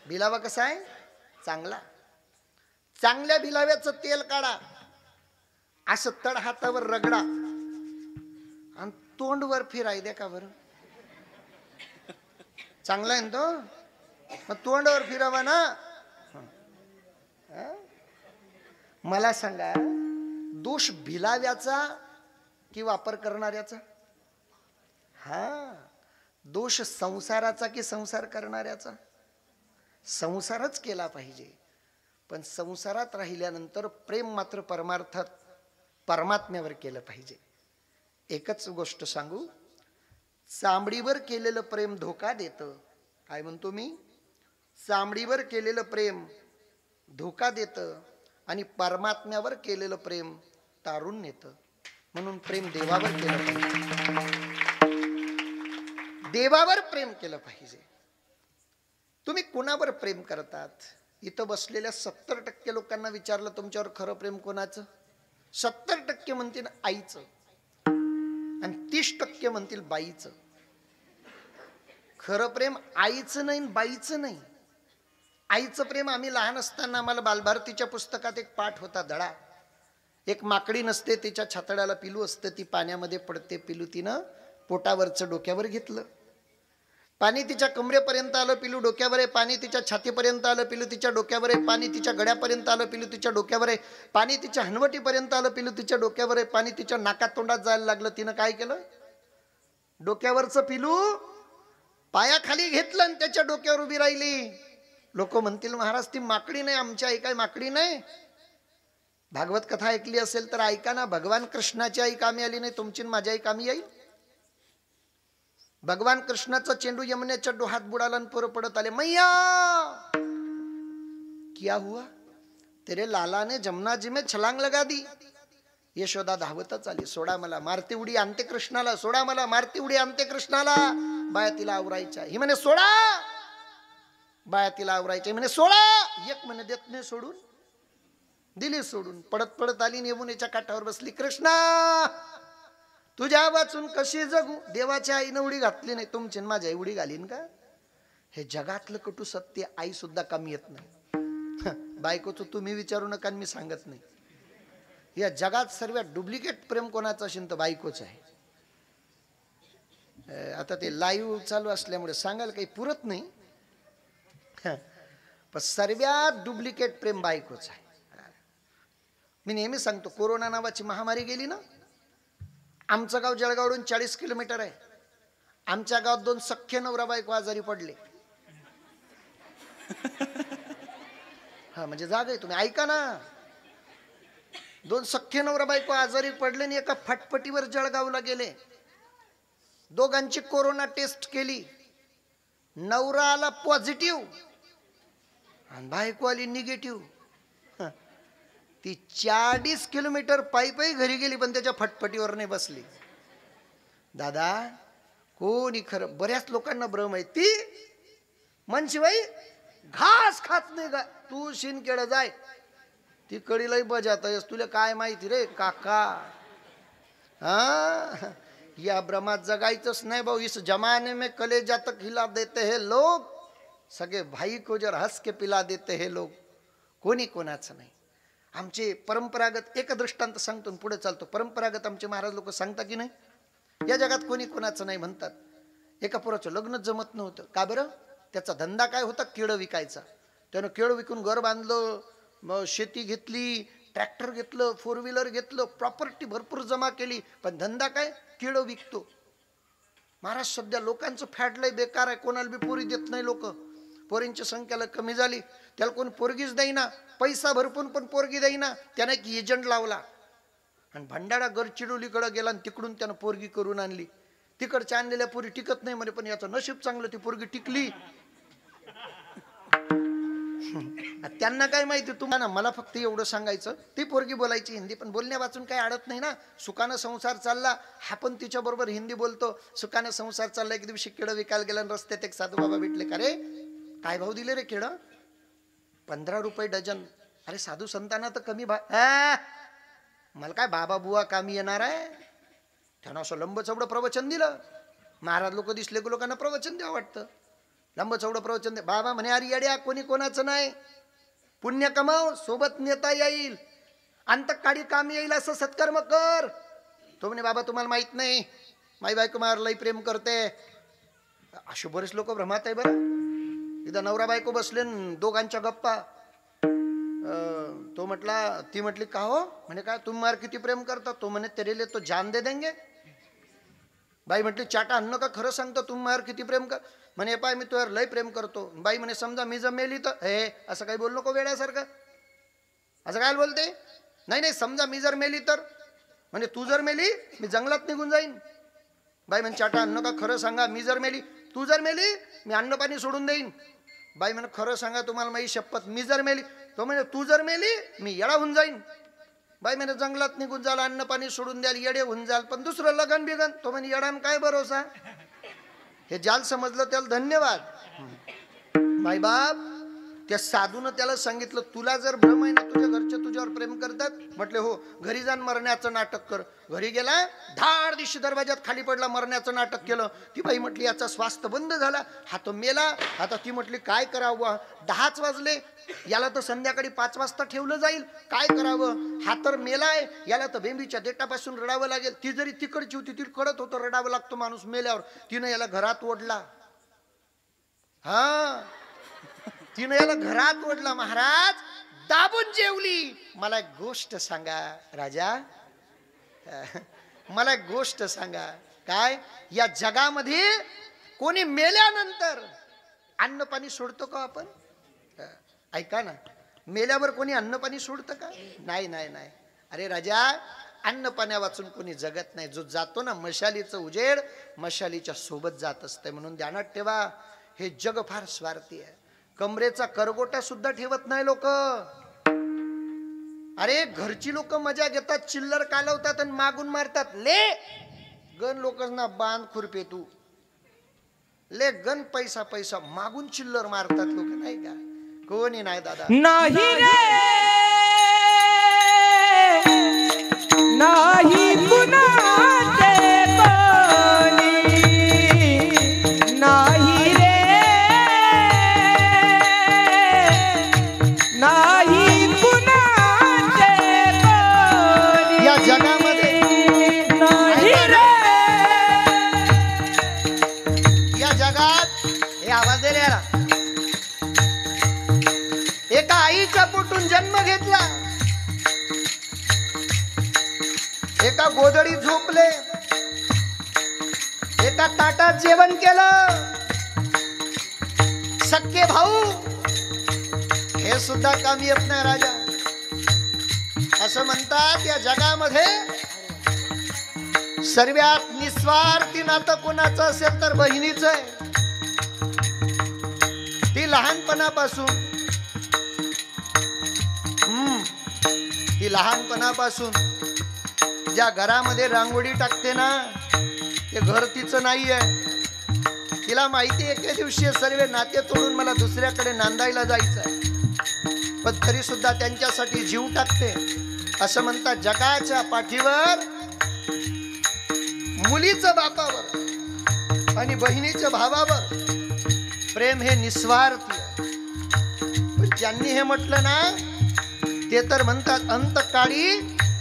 भिलावा कसा आहे? चांगला. चांगल्या भिलाव्याचं तेल काढा, असं तड हातावर रगडा आणि तोंडवर फिराय द्या. का बरं? चांगला आहे ना तो, मग तोंडावर फिरावा ना. मला सांगा, दोष भिलाव्याचा की वापर करणाऱ्याचा? हा, दोष संसाराचा की संसार करणाऱ्याचा? संसारच केला पाहिजे, पण संसारात राहिल्यानंतर प्रेम मात्र परमार्थात परमात्म्यावर केलं पाहिजे. एकच गोष्ट सांगू, चामडीवर केलेलं प्रेम धोका देतं. काय म्हणतो मी? चामडीवर केलेलं प्रेम धोका देतं आणि परमात्म्यावर केलेलं प्रेम तारून नेतं. म्हणून प्रेम देवावर केलं पाहिजे. देवावर प्रेम केलं पाहिजे. तुम्ही कुणावर प्रेम करतात? इथं बसलेल्या 70% लोकांना विचारलं तुमच्यावर खरं प्रेम कोणाचं? 70% म्हणतील आईचं आणि 30% म्हणतील बाईचं. खरं प्रेम आईचं नाही, बाईचं नाही. आईचं प्रेम आम्ही लहान असताना आम्हाला बालभारतीच्या पुस्तकात एक पाठ होता, धडा. एक माकडी नसते, तिच्या छातड्याला पिलू असतं, ती पाण्यामध्ये पडते. पिलू तिनं पोटावरचं डोक्यावर घेतलं. पाणी तिच्या कमरेपर्यंत आलं, पिलू डोक्यावर आहे. पाणी तिच्या छातीपर्यंत आलं, पिलू तिच्या डोक्यावर आहे. पाणी तिच्या गड्यापर्यंत आलं, पिलू तिच्या डोक्यावर आहे. पाणी तिच्या हनवटीपर्यंत आलं, पिलू तिच्या डोक्यावर आहे. पाणी तिच्या नाकात तोंडात जायला लागलं. तिनं काय केलं? डोक्यावरचं पिलू पायाखाली घेतलं आणि त्याच्या डोक्यावर उभी राहिली. लोक म्हणतील महाराज ती माकडी नाही, आमची आई काय माकडी नाही? भागवत कथा ऐकली असेल तर ऐका ना, भगवान कृष्णाची आई कामी आली नाही, तुमची माझी आई कामी येईल? भगवान कृष्णाचा चेंडू यमुनेच्या डोहात बुडाला आणि पोरं पडत आले. मैया क्या हुआ? तेरे लाला ने जमुना जी में छलांग लगा दी. यशोदा धावतच आली. सोडा मला, मारती उडी आणते कृष्णाला. सोडा मला, मारती उडी आणते कृष्णाला. बाया तिला आवरायच्या. ही म्हणे सोडा. बाया तिला आवरायच्या. म्हणे सोडा. एक म्हणे देत नाही सोडून. दिली सोडून. पडत पडत आली, यमुनेच्या काठावर बसली. कृष्णा तुझ्या वाचून कशी जगू? देवाच्या आईनं उडी घातली नाही, तुमची माझ्या आई उडी घालीन का? हे जगातलं कटू सत्य. आई सुद्धा कमी येत नाही. बायकोचं तुम्ही विचारू नका, मी सांगत नाही. या जगात सर्वात डुप्लिकेट प्रेम कोणाचं असेल तर बायकोच आहे. आता ते लाईव्ह चालू असल्यामुळे सांगायला काही पुरत नाही, पण सर्वात डुप्लिकेट प्रेम बायकोच आहे. मी नेहमी सांगतो, कोरोना नावाची महामारी गेली ना, आमचं गाव जळगावडून 40 किलोमीटर आहे. आमच्या गावात 2 सख्खे नवरा बायको आजारी पडले. हा म्हणजे जागा आहे, तुम्ही ऐका ना. 2 सख्खे नवरा बायको आजारी पडले आणि एका फटफटीवर जळगावला गेले. दोघांची कोरोना टेस्ट केली. नवरा आला पॉझिटिव्ह आणि बायको आली निगेटिव्ह. ती 40 किलोमीटर पायी पायी घरी गेली, पण त्याच्या फटफटीवर नाही बसली. दादा कोणी खरं, बऱ्याच लोकांना भ्रम आहे. ती मनशिवाई घास खात नाही का? तू शिनकेड जाय, ती कडीलाही बजात आहेस, तुला काय माहिती रे काका? हा, या भ्रमात जगायचंच नाही भाऊ. इस जमाने में कलेजा तक हिला देते हैं लोग, सगळे भाई को जर हंस के पिला देते हैं लोग. कोणी कोणाचं नाही. आमचे परंपरागत, एक दृष्टांत सांगतो पुढे चालतो. परंपरागत आमचे महाराज लोक सांगता की नाही, या जगात कोणी कोणाचं नाही म्हणतात. एका पोराचं लग्नच जमत नव्हतं. का बरं? त्याचा धंदा काय होता? केळं विकायचा. त्यानं केळं विकून घर बांधलं, मग शेती घेतली, ट्रॅक्टर घेतलं, 4 व्हीलर घेतलं, प्रॉपर्टी भरपूर जमा केली, पण धंदा काय? केळं विकतो. महाराज सध्या लोकांचं फॅडलंय बेकार आहे, कोणाला बी पोरी देत नाही लोक. पोरींची संख्याला कमी झाली, त्याला कोण पोरगीच देईना. पैसा भरपूर पण पोरगी देईना. त्याने एक एजंट लावला आणि भंडारा गडचिरोलीकडे गेला आणि तिकडून त्यानं पोरगी करून आणली. तिकडच्या आणलेल्या पोरी टिकत नाही म्हणे, पण याचं नशीब चांगलं, ती पोरगी टिकली. त्यांना काय माहिती तुम्हाला? मला फक्त एवढं सांगायचं, ती पोरगी बोलायची हिंदी, पण बोलण्या वाचून काही अडत नाही ना. सुखानं संसार चालला, हा पण तिच्या बरोबर हिंदी बोलतो. सुखानं संसार चालला. एक दिवशी केळं विकायला गेला आणि रस्त्यात एक साधू बाबा भेटले. का रे काय भाव दिले रे केळं? 15 रुपये डझन. अरे साधू संतांना तर कमी मला काय बाबा बुवा कामी येणार आहे? त्यानं असं लंब चौडं प्रवचन दिलं. महाराज लोक दिसले की लोकांना प्रवचन द्यावं वाटतं. लंब चौडं प्रवचन दे. बाबा म्हणे अरे येड्या, कोणी कोणाचं नाही. पुण्य कमाव, सोबत नेता येईल, अंतकाळी काम येईल, असं सत्कर्म कर. तो म्हणे बाबा तुम्हाला माहित नाही, माई बायको मार लई प्रेम करते. असे बरेच लोक भ्रमात आहे बरं. इथं नवरा बायको बसले, दोघांच्या गप्पा. तो म्हटला, ती म्हटली का हो? म्हणे काय तुम मार किती प्रेम करता? तो म्हणे तेरे लिए तो जान दे देंगे. बाई म्हटली चाटा अन्न का खरं सांगतो, तुम मार किती प्रेम कर? म्हणे पाय मी तुझ्यावर लय प्रेम करतो. बाई म्हणे समजा मी जर मेली तर? हे असं काही बोल नको वेड्यासारखं. असं काय बोलते? नाही नाही, समजा मी जर मेली तर? म्हणजे तू जर मेली मी जंगलात निघून जाईन. बाई म्हणे चाटा अन्न का खरं सांगा, मी जर मेली, तू जर मेली मी अन्न पाणी सोडून देईन. बाई म्हणे खरं सांगा तुम्हाला माझी शपथ, मी जर मेली. तो म्हणे तू जर मेली मी येडा होऊन जाईन. बाई म्हणे जंगलात निघून जाल, अन्न पाणी सोडून द्याल, येडे होऊन जाल, पण दुसरं लगन बिगन. तो म्हणे येडान काय भरोसा? हे जाल समजलं त्याला धन्यवाद. माई बाप त्या साधूनं त्याला सांगितलं, तुला जर भ्रम आहे ना तुझ्या घरचे तुझ्यावर प्रेम करतात? म्हटले हो. घरी जाऊन मरण्याचं नाटक कर. घरी गेला, धाड दिवशी दरवाजात खाली पडला, मरण्याचं नाटक केलं. ती बाई म्हटली याचा स्वास्थ्य बंद झाला, हा तो मेला. आता ती म्हटली काय करावं? 10च वाजले, याला तर संध्याकाळी 5 वाजता ठेवलं जाईल, काय करावं? हा तर मेलाय, याला तर बेंबीच्या देठापासून रडावं लागेल. ती जरी तिकडची होती, ती कडत होतं, रडावं लागतो माणूस मेल्यावर. तिनं याला घरात ओढला. हा, तिने याला घरात ओढला. महाराज दाबून जेवली. मला एक गोष्ट सांगा राजा, मला एक गोष्ट सांगा, काय या जगामध्ये कोणी मेल्यानंतर अन्न पाणी सोडतो का आपण? ऐका ना, मेल्यावर कोणी अन्न पाणी सोडतं का? नाही नाही नाही. अरे राजा, अन्न पाण्या वाचून कोणी जगत नाही. जो जातो ना मशालीचं उजेड, मशालीच्या सोबत जात असते. म्हणून ध्यानात ठेवा, हे जग फार स्वार्थी आहे. कमरेचा करगोटा सुद्धा ठेवत नाही लोक. अरे घरची लोक मजा घेतात, चिल्लर कालवतात आणि मागून मारतात. ले गण लोकांना बांध खुरपे तू, ले गण पैसा पैसा मागून चिल्लर मारतात लोक, नाही का? कोणी नाही दादा. नाही रे नाही कुणाचे कोणी, नाही रे नाही कुणाचे कोणी या जगामध्ये. नाही रे. या जगात हे आवाज दे रे याला. एका आईच्या पोटून जन्म घेतला, एका गोधडी झोपले, एका ताटात जेवण केलं. सख्खे भाऊ हे सुद्धा कामी येत नाही राजा. असं म्हणतात या जगामध्ये सर्वात निस्वार्थी नातं कोणाचं असेल तर बहिणीचं आहे. ती लहानपणापासून ज्या घरामध्ये रांगोळी टाकते ना, ते घर तिचं नाहीये. तिला माहिती आहे एके दिवशी सर्व नाते तोडून मला दुसऱ्याकडे नांदायला जायचंय, पण तरी सुद्धा त्यांच्यासाठी जीव टाकते. असं म्हणतात जगाच्या पाठीवर मुलीचं बापावर आणि बहिणीच्या भावावर प्रेम हे निस्वार्थी आहे. पण ज्यांनी हे म्हटलं ना, ते तर म्हणतात अंतकाळी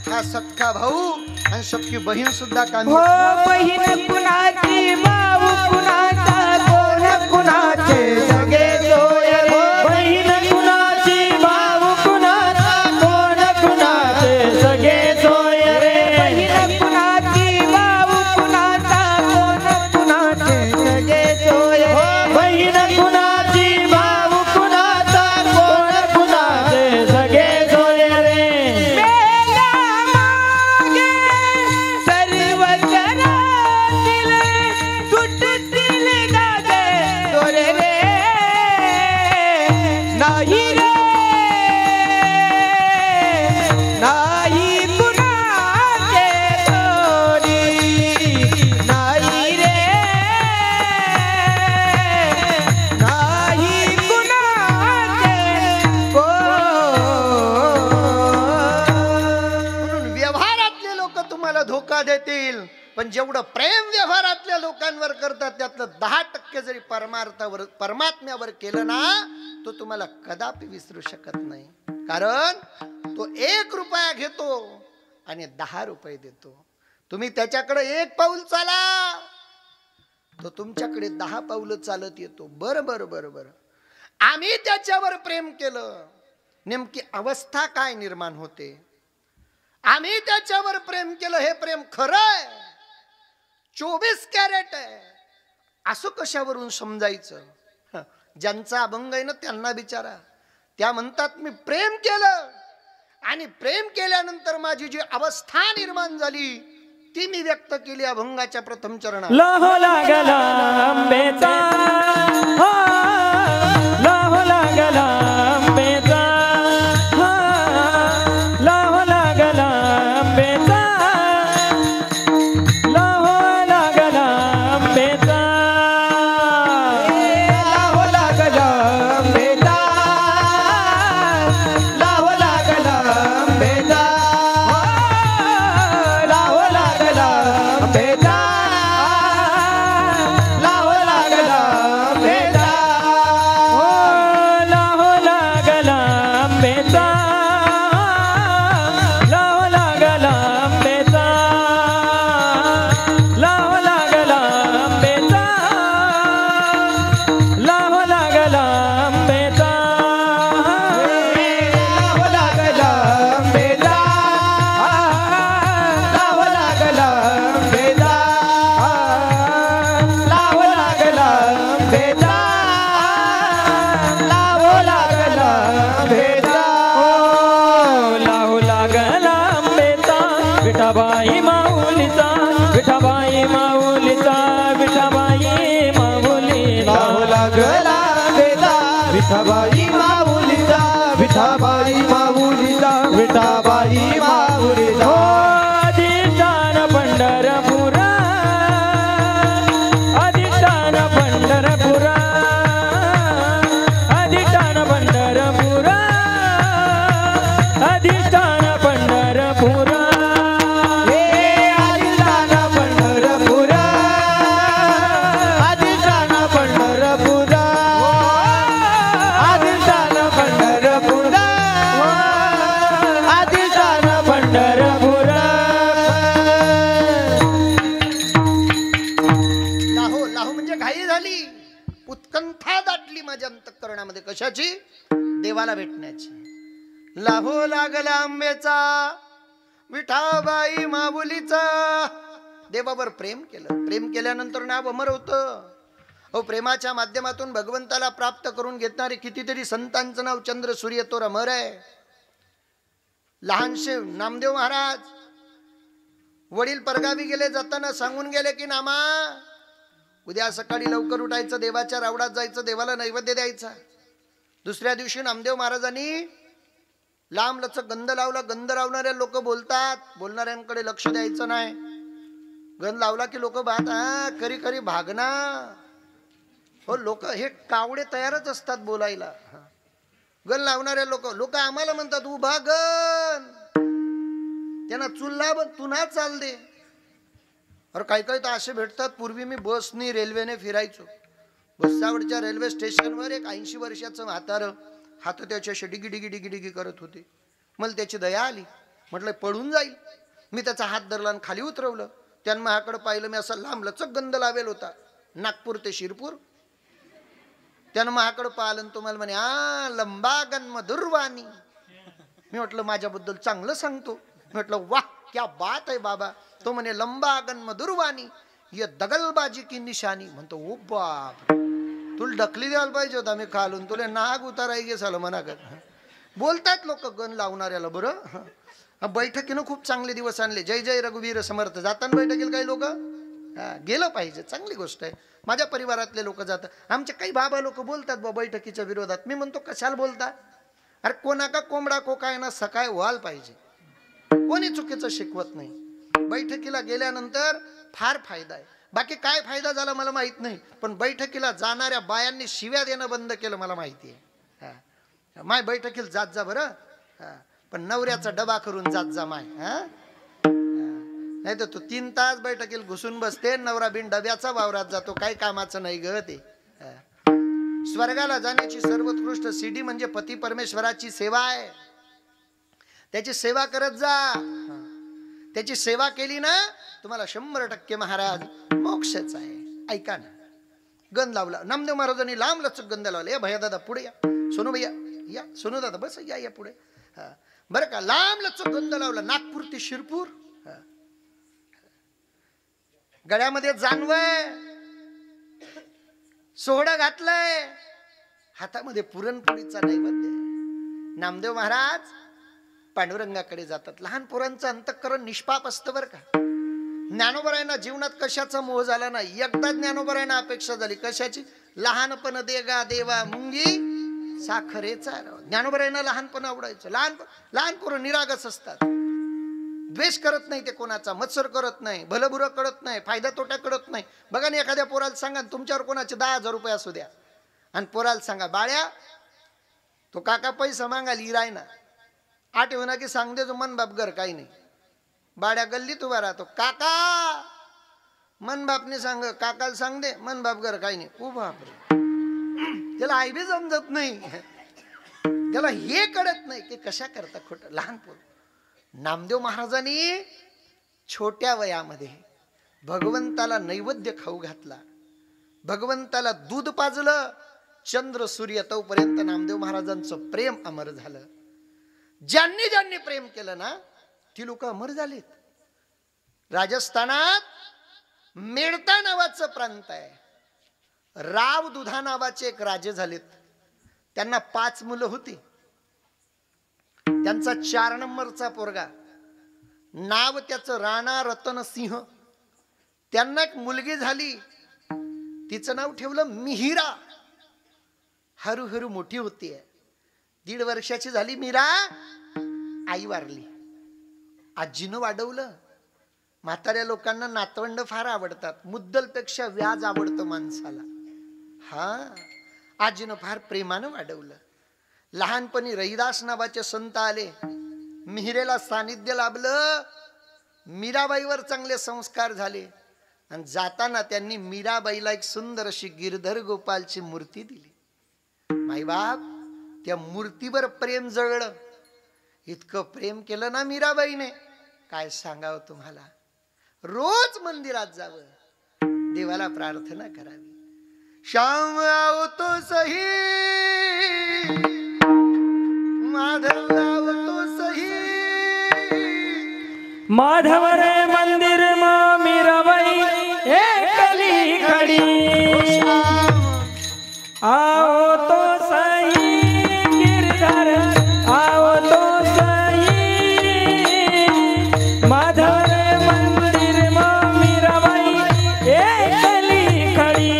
हा सख्खा भाऊ आणि सख्खी बहीण सुद्धा कामी. हो बहीण कुणाची, भाऊ कुणाचा, कोण कुणाचे सगळे जोय रे. बहीण कुणाची, भाऊ कुणाचा, कोण कुणाचे सगळे जोय रे. बहीण कुणाची, भाऊ कुणाचा, कोण कुणाचे सगळे जोय रे. बहीण कुणाची, भाऊ कुणाचा, कोण कुणाचे सगळे जोय रे. मेल्या मागे सर्व जगातील तुटतील धागे दोरे रे. नाही रे नाही कुणाचे कोणी, नाही रे नाही कुणाचे म्हणून व्यवहारातले लोक तुम्हाला धोका देतील, पण जेवढं प्रेम व्यवहारातल्या लोकांवर करतात त्यातलं 10% जरी परमात्म्यावर केलं ना, तो तुम्हाला कदापि विसरू शकत नाही. कारण तो 1 रुपया घेतो आणि 10 रुपये देतो. तुम्ही त्याच्याकडे 1 पाऊल चाला, तो तुमच्याकडे 10 पाऊल चालत येतो. बरं बरं बरं बरं, आम्ही त्याच्यावर प्रेम केलं, नेमकी अवस्था काय निर्माण होते? आम्ही त्याच्यावर प्रेम केलं, हे प्रेम खरं आहे, 24 कॅरेट आहे, असं कशावरून समजायचं? ज्यांचा अभंग आहे ना त्यांना विचारा. त्या म्हणतात मी प्रेम केलं आणि प्रेम केल्यानंतर माझी जी अवस्था निर्माण झाली ती मी व्यक्त केली अभंगाच्या प्रथम चरणात. लाहो लागला आंबेचा, लाहो लागला आंबेचा, लाहो लागला आंबेचा, लाहो लागला आंबेचा, लाहो लागला आंबेचा, लाहो लागला आंबेचा, लाहो लागला आंबेचा, लाहो लागला विठाबाई माऊलीचा विठाबाई माऊलीचा विठाबाई माऊलीचा लाहो लागला वेदा विठाबाई माऊलीचा विठाबाई माऊलीचा विठाबाई माऊलीचा अधिष्ठान पंढरपुरा अधिष्ठान पंढरपुरा अधिष्ठान पंढरपुरा अधिष्ठान पंढरपुरा हे अधिष्ठान पंढरपुरा अधिष्ठान पंढरपुरा अधिष्ठान पंढरपुरा अधिष्ठान पंढरपुरा लाहो लाहो म्हणजे घाई झाली, उत्कंठा दाटली माझ्या अंतःकरणामध्ये. कशाची? देवाला भेटण्याची. लाहो लागला आंब्याचा विठाबाई माऊलीचा. देवावर प्रेम केलं. प्रेम केल्यानंतर नाव अमर होतं. अहो, प्रेमाच्या माध्यमातून भगवंताला प्राप्त करून घेतणारे कितीतरी संतांचं नाव चंद्र सूर्य तो अमर आहे. लहानशे नामदेव महाराज वडील परगावी गेले, जाताना सांगून गेले की नामा उद्या सकाळी लवकर उठायचं, देवाच्या रावडात जायचं, देवाला नैवेद्य द्यायचा. दुसऱ्या दिवशी नामदेव महाराजांनी लांब लचक गंध लावला. गंध लावणारे लोक बोलतात, बोलणाऱ्यांकडे लक्ष द्यायचं नाही. गंध लावला की लोक बात खरी खरी भागना. हो, लोक हे कावडे तयारच असतात बोलायला. गण लावणारे लोक आम्हाला म्हणतात उभा गण, त्यांना चुल्ला तुन्हा चाल दे. अरे काही काही तर असे भेटतात. पूर्वी मी बसनी रेल्वेने फिरायचो. भुसावळच्या रेल्वे स्टेशनवर एक 80 वर्षाचं म्हातारं हात त्याच्याशी डिगी डिगी डिगी डिगी करत होते. मला त्याची दया आली. म्हटलं पडून जाईल. मी त्याचा हात धरला आणि खाली उतरवलं. त्यानं माझ्याकडे पाहिलं. मी असा लांब लचक गंध लावेल होता, नागपूर ते शिरपूर. त्यानं माझ्याकडे पाहिलं आणि तुम्हाला म्हणे लंबा गण मधुरवाणी. मी म्हटलं माझ्याबद्दल चांगलं सांगतो. म्हटलं वाह क्या बात आहे बाबा. तो म्हणे लंबा गण मधुरवाणी ये दगलबाजी की निशानी. म्हणतो ओ बाप, तुला ढकली द्यायला पाहिजे होता मी खालून, तुला नाग उताराय गे झालं मनाकर. बोलतात लोक गण लावणाऱ्याला. बरं, बैठकीनं खूप चांगले दिवस आणले. जय जय रघुवीर समर्थ. जाताना बैठकीला काही लोक गेलं पाहिजे, चांगली गोष्ट आहे. माझ्या परिवारातले लोक जातात. आमचे काही बाबा लोक बोलतात बा बैठकीच्या विरोधात. मी म्हणतो कशाला बोलता? अरे कोणा का कोंबडा को काय ना सकाळ व्हायला पाहिजे. कोणी चुकीचं शिकवत नाही. बैठकीला गेल्यानंतर फार फायदा आहे. बाकी काय फायदा झाला मला माहित नाही, पण बैठकीला जाणाऱ्या बायांनी शिव्या देणं बंद केलं मला माहिती आहे. माय बैठकीला जात जा बरं, पण नवऱ्याचा डबा करून जात जा माय. नाही तर तू 3 तास बैठकीला घुसून बसते, नवरा बिन डब्याचा वावरात जातो. काही कामाचं नाही ग ते. स्वर्गाला जाण्याची सर्वोत्कृष्ट सीडी म्हणजे पती परमेश्वराची सेवा आहे. त्याची सेवा करत जा. त्याची सेवा केली ना तुम्हाला 100% महाराज मोक्षच आहे. ऐका ना, गंध लावला नामदेव महाराजांनी. लांब लचक गंध लावला. या भैया दादा पुढे या. सोनू भैया या. सोनू दादा बस या पुढे. बरं का, लांब लचक गंध लावला. नागपूर ते शिरपूर. गळ्यामध्ये जानवय, सोहळा घातलाय, हातामध्ये पुरणपोळीचा नैवेद्य. नामदेव महाराज पांडुरंगाकडे जातात. लहान पोरांचं अंतःकरण निष्पाप असतं बरं का. ज्ञानोबरायांना जीवनात कशाचा मोह झाला नाही. एकदा ज्ञानोबरायांना अपेक्षा झाली. कशाची? लहानपण देगा देवा मुंगी साखरेचा. ज्ञानोबरायांना लहानपण आवडायचं. लहान पोरं निरागस असतात. द्वेष करत नाही ते कोणाचा, मत्सर करत नाही, भलबुरं कळत नाही, फायदा तोटा कळत नाही. बघा ना, एखाद्या पोराला सांगा तुमच्यावर कोणाचे 10,000 रुपये असू द्या, आणि पोराला सांगा बाळ्या तो काका पैसा मागाल इराय ना, आठव ना की सांग दे जो मन बाप घर काही नाही. बाळ्या गल्लीत उभा राहतो. काका मन बापने सांग, काकाला सांग दे मन बाप घर काही नाही. ओ बापरे, त्याला आई बी समजत नाही. त्याला हे कळत नाही की कशा करता खोटं. लहान पोर. नामदेव महाराजांनी छोट्या वयामध्ये भगवंताला नैवेद्य खाऊ घातला. भगवंताला दूध पाजलं. चंद्र सूर्य तोपर्यंत नामदेव महाराजांचं प्रेम अमर झालं. ज्यांनी ज्यांनी प्रेम केलं ना ती लोक अमर झालीत. राजस्थानात मेडता नावाचं प्रांत आहे. राव दुधा नावाचे एक राजे झालेत. त्यांना 5 मुलं होती. त्यांचा 4 नंबरचा पोरगा नाव त्याचं राणा रतन सिंह. त्यांना एक मुलगी झाली, तिचं नाव ठेवलं मिहिरा. हळूहळू मोठी होतीये. 1.5 वर्षाची झाली मीरा, आई वारली. आजीनं वाढवलं. म्हाताऱ्या लोकांना नातवंड फार आवडतात, मुद्दलपेक्षा व्याज आवडतं माणसाला. हा, आजीनं फार प्रेमानं वाढवलं. लहानपणी रहिदास नावाचे संत आले, मिहिरेला सानिध्य लाभलं. मीराबाईवर चांगले संस्कार झाले आणि जाताना त्यांनी मीराबाईला एक सुंदर अशी गिरधर गोपालची मूर्ती दिली. माईबाप त्या मूर्तीवर प्रेम जळलं. इतकं प्रेम केलं ना मीराबाईने, काय सांगावं तुम्हाला. रोज मंदिरात जावं, देवाला प्रार्थना करावी. श्याम आओ तो सही, माधव आओ तो सही. माधव रे मंदिर में मीराबाई एकली खड़ी. आओ तो सही गिरधर, आओ तो सही. माधव रे मंदिर में मीराबाई एकली खड़ी.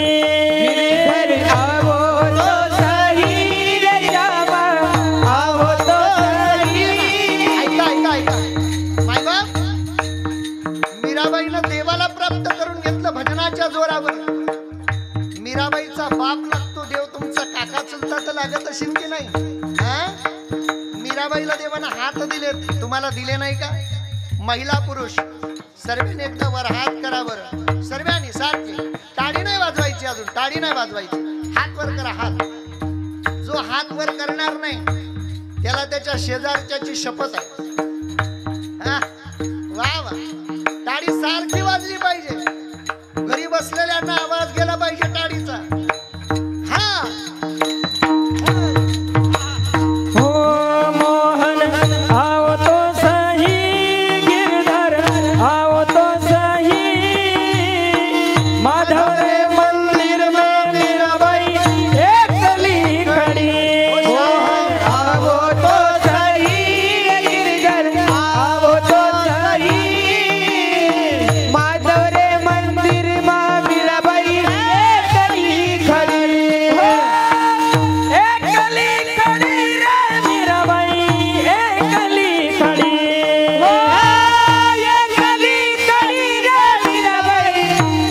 गिरधर आओ तो सही रे जावा, आओ तो सही. ऐका ऐका ऐका मायबाप, मीराबाईनं देवाला प्राप्त करून घेतलं भजनाच्या जोरावर. मीराबाईचा बाप लागतो देव, तुमचा काका चुलता तर लागत असेल की नाही? मीराबाईला देवानं हात दिलेत, तुम्हाला दिले नाही का? महिला पुरुष सर्वांनी एकदा वर हात करा बरं, सर्वांनी सारखे. टाळी नाही वाजवायची, अजून टाळी नाही वाजवायची. हात वर करा, हात. जो हात वर करणार नाही त्याला त्याच्या शेजारच्याची शपथ आहे. वा वा, टाळी सारखी वाजली पाहिजे. घरी बसलेल्यांना आवाज गेला पाहिजे टाळीचा. हा, हो मोहन आओ तो सही गिरधर, आओ तो सही. माधव रे मंदिर में मीराबाई एकली खड़ी. मोहन आओ तो सही गिरधर, आओ तो सही. माधव रे मंदिर में मीराबाई एकली खड़ी. एकली खड़ी रे मीराबाई एकली खड़ी. एकली खड़ी रे मीराबाई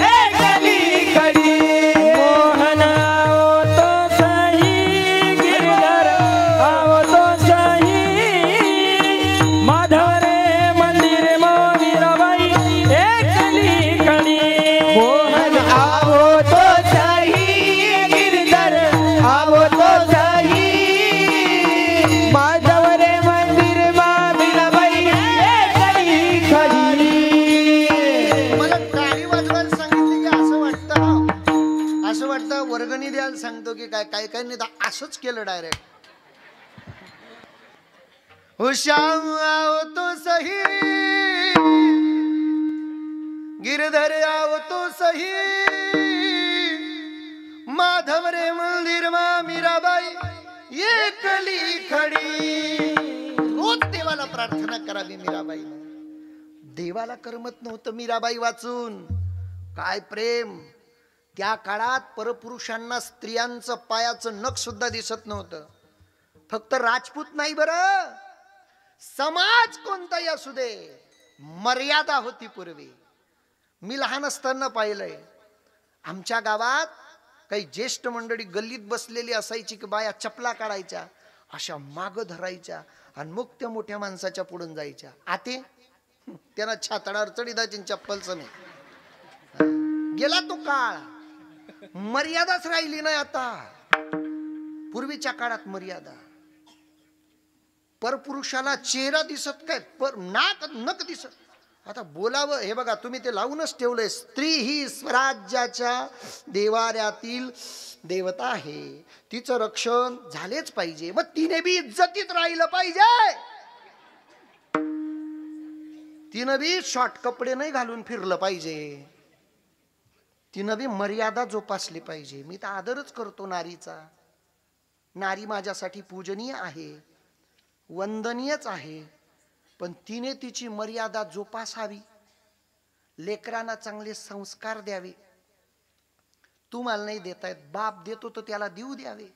एकली खड़ी. मोहन आओ तो सही गिरधर, आओ तो सही. माधव रे मंदिर में मीराबाई एकली खड़ी. मोहन आओ तो सही गिरधर, आओ तो सही. माधव रे मंदिर में मीराबाई एकली खड़ी. मला टाळी वाजवायला सांगितली की असं वाटतं, असं वाटतं वर्गणी द्यायला सांगतो की काय. काय काय नाही तर असंच केलं डायरेक्ट. हो श्याम आओ तो सही, गिरधर आओ तो सही. माधव रे मंदिर में मीराबाई एकली खडी. रोज देवाला प्रार्थना करावी मीराबाईने. देवाला करमत नव्हतं मीराबाई वाचून. काय प्रेम. त्या काळात परपुरुषांना स्त्रियांचं पायाचं नख सुद्धा दिसत नव्हतं. फक्त राजपूत नाही बरं, समाज कोणताही असू दे, मर्यादा होती पूर्वी. मी लहान असताना पाहिलंय, आमच्या गावात काही ज्येष्ठ मंडळी गल्लीत बसलेली असायची की बाया चपला काढायच्या, अशा माग धरायच्या आणि मग त्या मोठ्या माणसाच्या पुढून जायच्या. आते त्यांना छातडावर चढी द्यायची, चप्पलचं नाही. गेला तो काळ, मर्यादाच राहिली नाही आता. पूर्वीच्या काळात मर्यादा. परपुरुषाला चेहरा दिसत काय, पर नाक नक दिसत. आता बोलावं हे बघा, तुम्ही ते लावूनच ठेवलंय, स्त्री ही स्वराज्याच्या देवाऱ्यातील देवता आहे, तिचं रक्षण झालेच पाहिजे. मग तिने बी इज्जतीत राहिलं पाहिजे. तिनं बी शॉर्ट कपडे नाही घालून फिरलं पाहिजे. तिनं बी मर्यादा जोपासली पाहिजे. मी तर आदरच करतो नारीचा. नारी माझ्यासाठी पूजनीय आहे, वंदनीयच आहे. पण तिने तिची मर्यादा जोपासावी, लेकरांना चांगले संस्कार द्यावे. तुम्हाला नाही देता येत, बाप देतो तर त्याला देऊ द्यावे.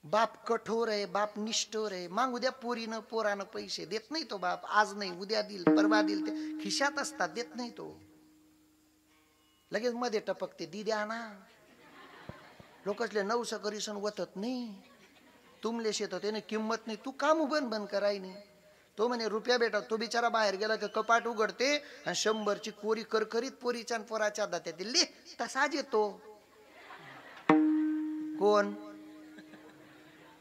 बाप कठोर आहे, बाप निष्ठोर आहे. मग उद्या पोरीनं पोरानं पैसे देत नाही तो बाप. आज नाही उद्या देईल, परवा देईल, ते खिशात असतात, देत नाही तो. लगेच मध्ये टपकते, दी द्या ना. लोकसले नवस करीसन वतत नाही, तुमले शेत त्याने किंमत नाही. तू काम बंद कराय नाही. तो म्हणे रुपया बेटा. तो बिचारा बाहेर गेला की कपाट उघडते आणि 100ची कोरी करकरीत पोरीच्या आणि पोराच्या दात्या दिली तसाच येतो. कोण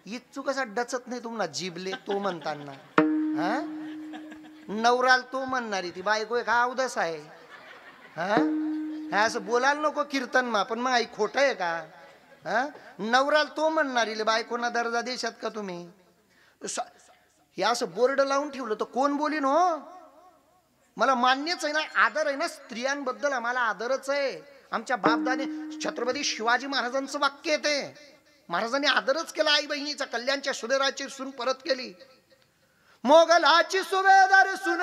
इच्छू कसा डचत नाही तुम्हाला जिबले तो म्हणताना. हा नवराल तो म्हणणारी ती बायको एक अवदस आहे. हा असं बोलायला नको कीर्तन मा, पण मग आई खोट आहे का? हा नवराल तो म्हणणारी बायकोना दर्जा देशात का तुम्ही? हे असं बोर्ड लावून ठेवलं तर कोण बोलीन हो? मला मान्यच आहे ना, आदर आहे ना स्त्रियांबद्दल, आम्हाला आदरच आहे. आमच्या बापदाने छत्रपती शिवाजी महाराजांचं वाक्य येते. महाराजांनी आदरच केला आई बहिणीचा. कल्याणच्या सुभेदाराची सून परत केली. मोगलाची सुभेदार सुन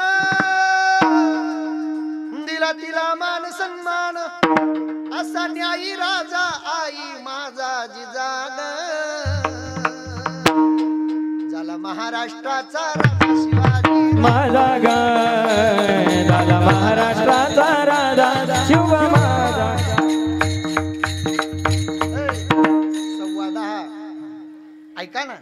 दिला तिला मान सन्मान, असा न्यायी राजा आई माझा जिजाग. झाला महाराष्ट्राचा राजा शिवाजी माझा ग, झाला महाराष्ट्राचा राजा शिव माझा. 10:15 ऐका ना,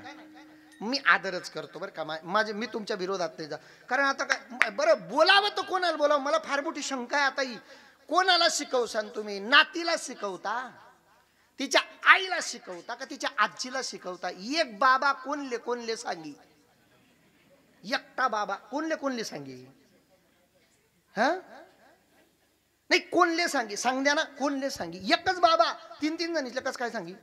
मी आदरच करतो बरं का. माझे मी तुमच्या विरोधात नाही जा. कारण आता काय बरं बोलावं तर कोणाला बोलावं? मला फार मोठी शंका आहे आता. ही कोणाला शिकवसान तुम्ही? नातीला शिकवता, तिच्या आईला शिकवता का तिच्या आजीला शिकवता? एक बाबा कोणले सांगी? एकटा बाबा कोणले सांगी? हा नाही कोणले सांगी? सांग द्या ना, कोणले सांगी? एकच बाबा 3-3 जणीतले कस काय सांगी?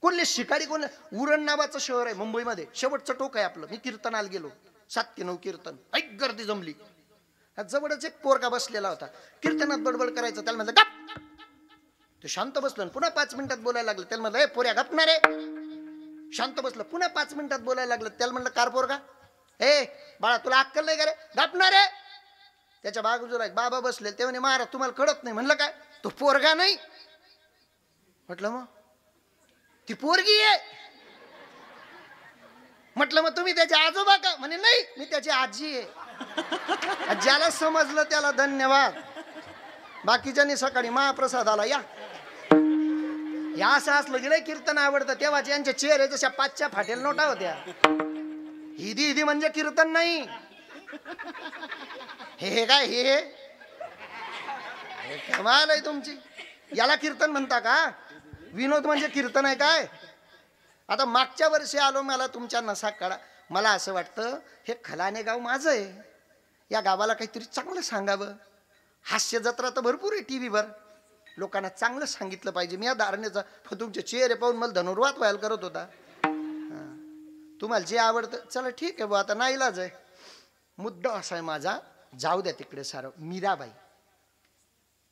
कोणले शिकारी? कोणले? उरण नावाचं शहर आहे मुंबईमध्ये, शेवटचं टोक आहे आपलं. मी कीर्तनाला गेलो, 7 ते 9 कीर्तन. ऐक गर्दी जमली. जवळच एक पोरगा बसलेला होता, कीर्तनात बडबड करायचं. त्याला म्हणलं गप. तो शांत बसलं, पुन्हा 5 मिनिटात बोलायला लागलं. त्याला म्हणलं ए पोऱ्या गपणार रे. शांत बसलं, पुन्हा 5 मिनिटात बोलायला लागलं. त्याला म्हणलं कार पोरगा, ए बाळा तुला अक्कल नाही का रे? गपणार रे. त्याच्या बाजूला एक बाबा बसले, ते म्हणे महाराज तुम्हाला कळत नाही. म्हणलं काय? तो पोरगा नाही. म्हटलं मग ती पोरगी आहे. म्हटलं मग तुम्ही त्याचे आजोबा का? म्हणे नाही मी त्याची आजी आहे. ज्याला समजलं त्याला धन्यवाद. बाकीच्यांनी सकाळी महाप्रसादाला या. असं असलं गेलं कीर्तन आवडतं. तेव्हा यांच्या चेहरे जशा 5च्या फाटेल नोटा होत्या. हिदी म्हणजे कीर्तन नाही. हे काय हे कमाल आहे तुमची. याला कीर्तन म्हणता का? विनोद म्हणजे कीर्तन आहे काय? आता मागच्या वर्षी आलो, मला तुमच्या नसा काढा. मला असं वाटतं हे खलाने गाव माझं आहे, या गावाला काहीतरी चांगलं सांगावं. हास्य जत्रा तर भरपूर आहे टीव्हीवर, लोकांना चांगलं सांगितलं पाहिजे. मी या धारणेचा तुमचे चेहरे पाहून मला धनुर्वात व्हायला करत होता. तुम्हाला जे आवडतं चला ठीक आहे बा, आता नाही इलाज आहे. मुद्दा असा आहे माझा, जाऊ द्या तिकडे सारं. मीराबाई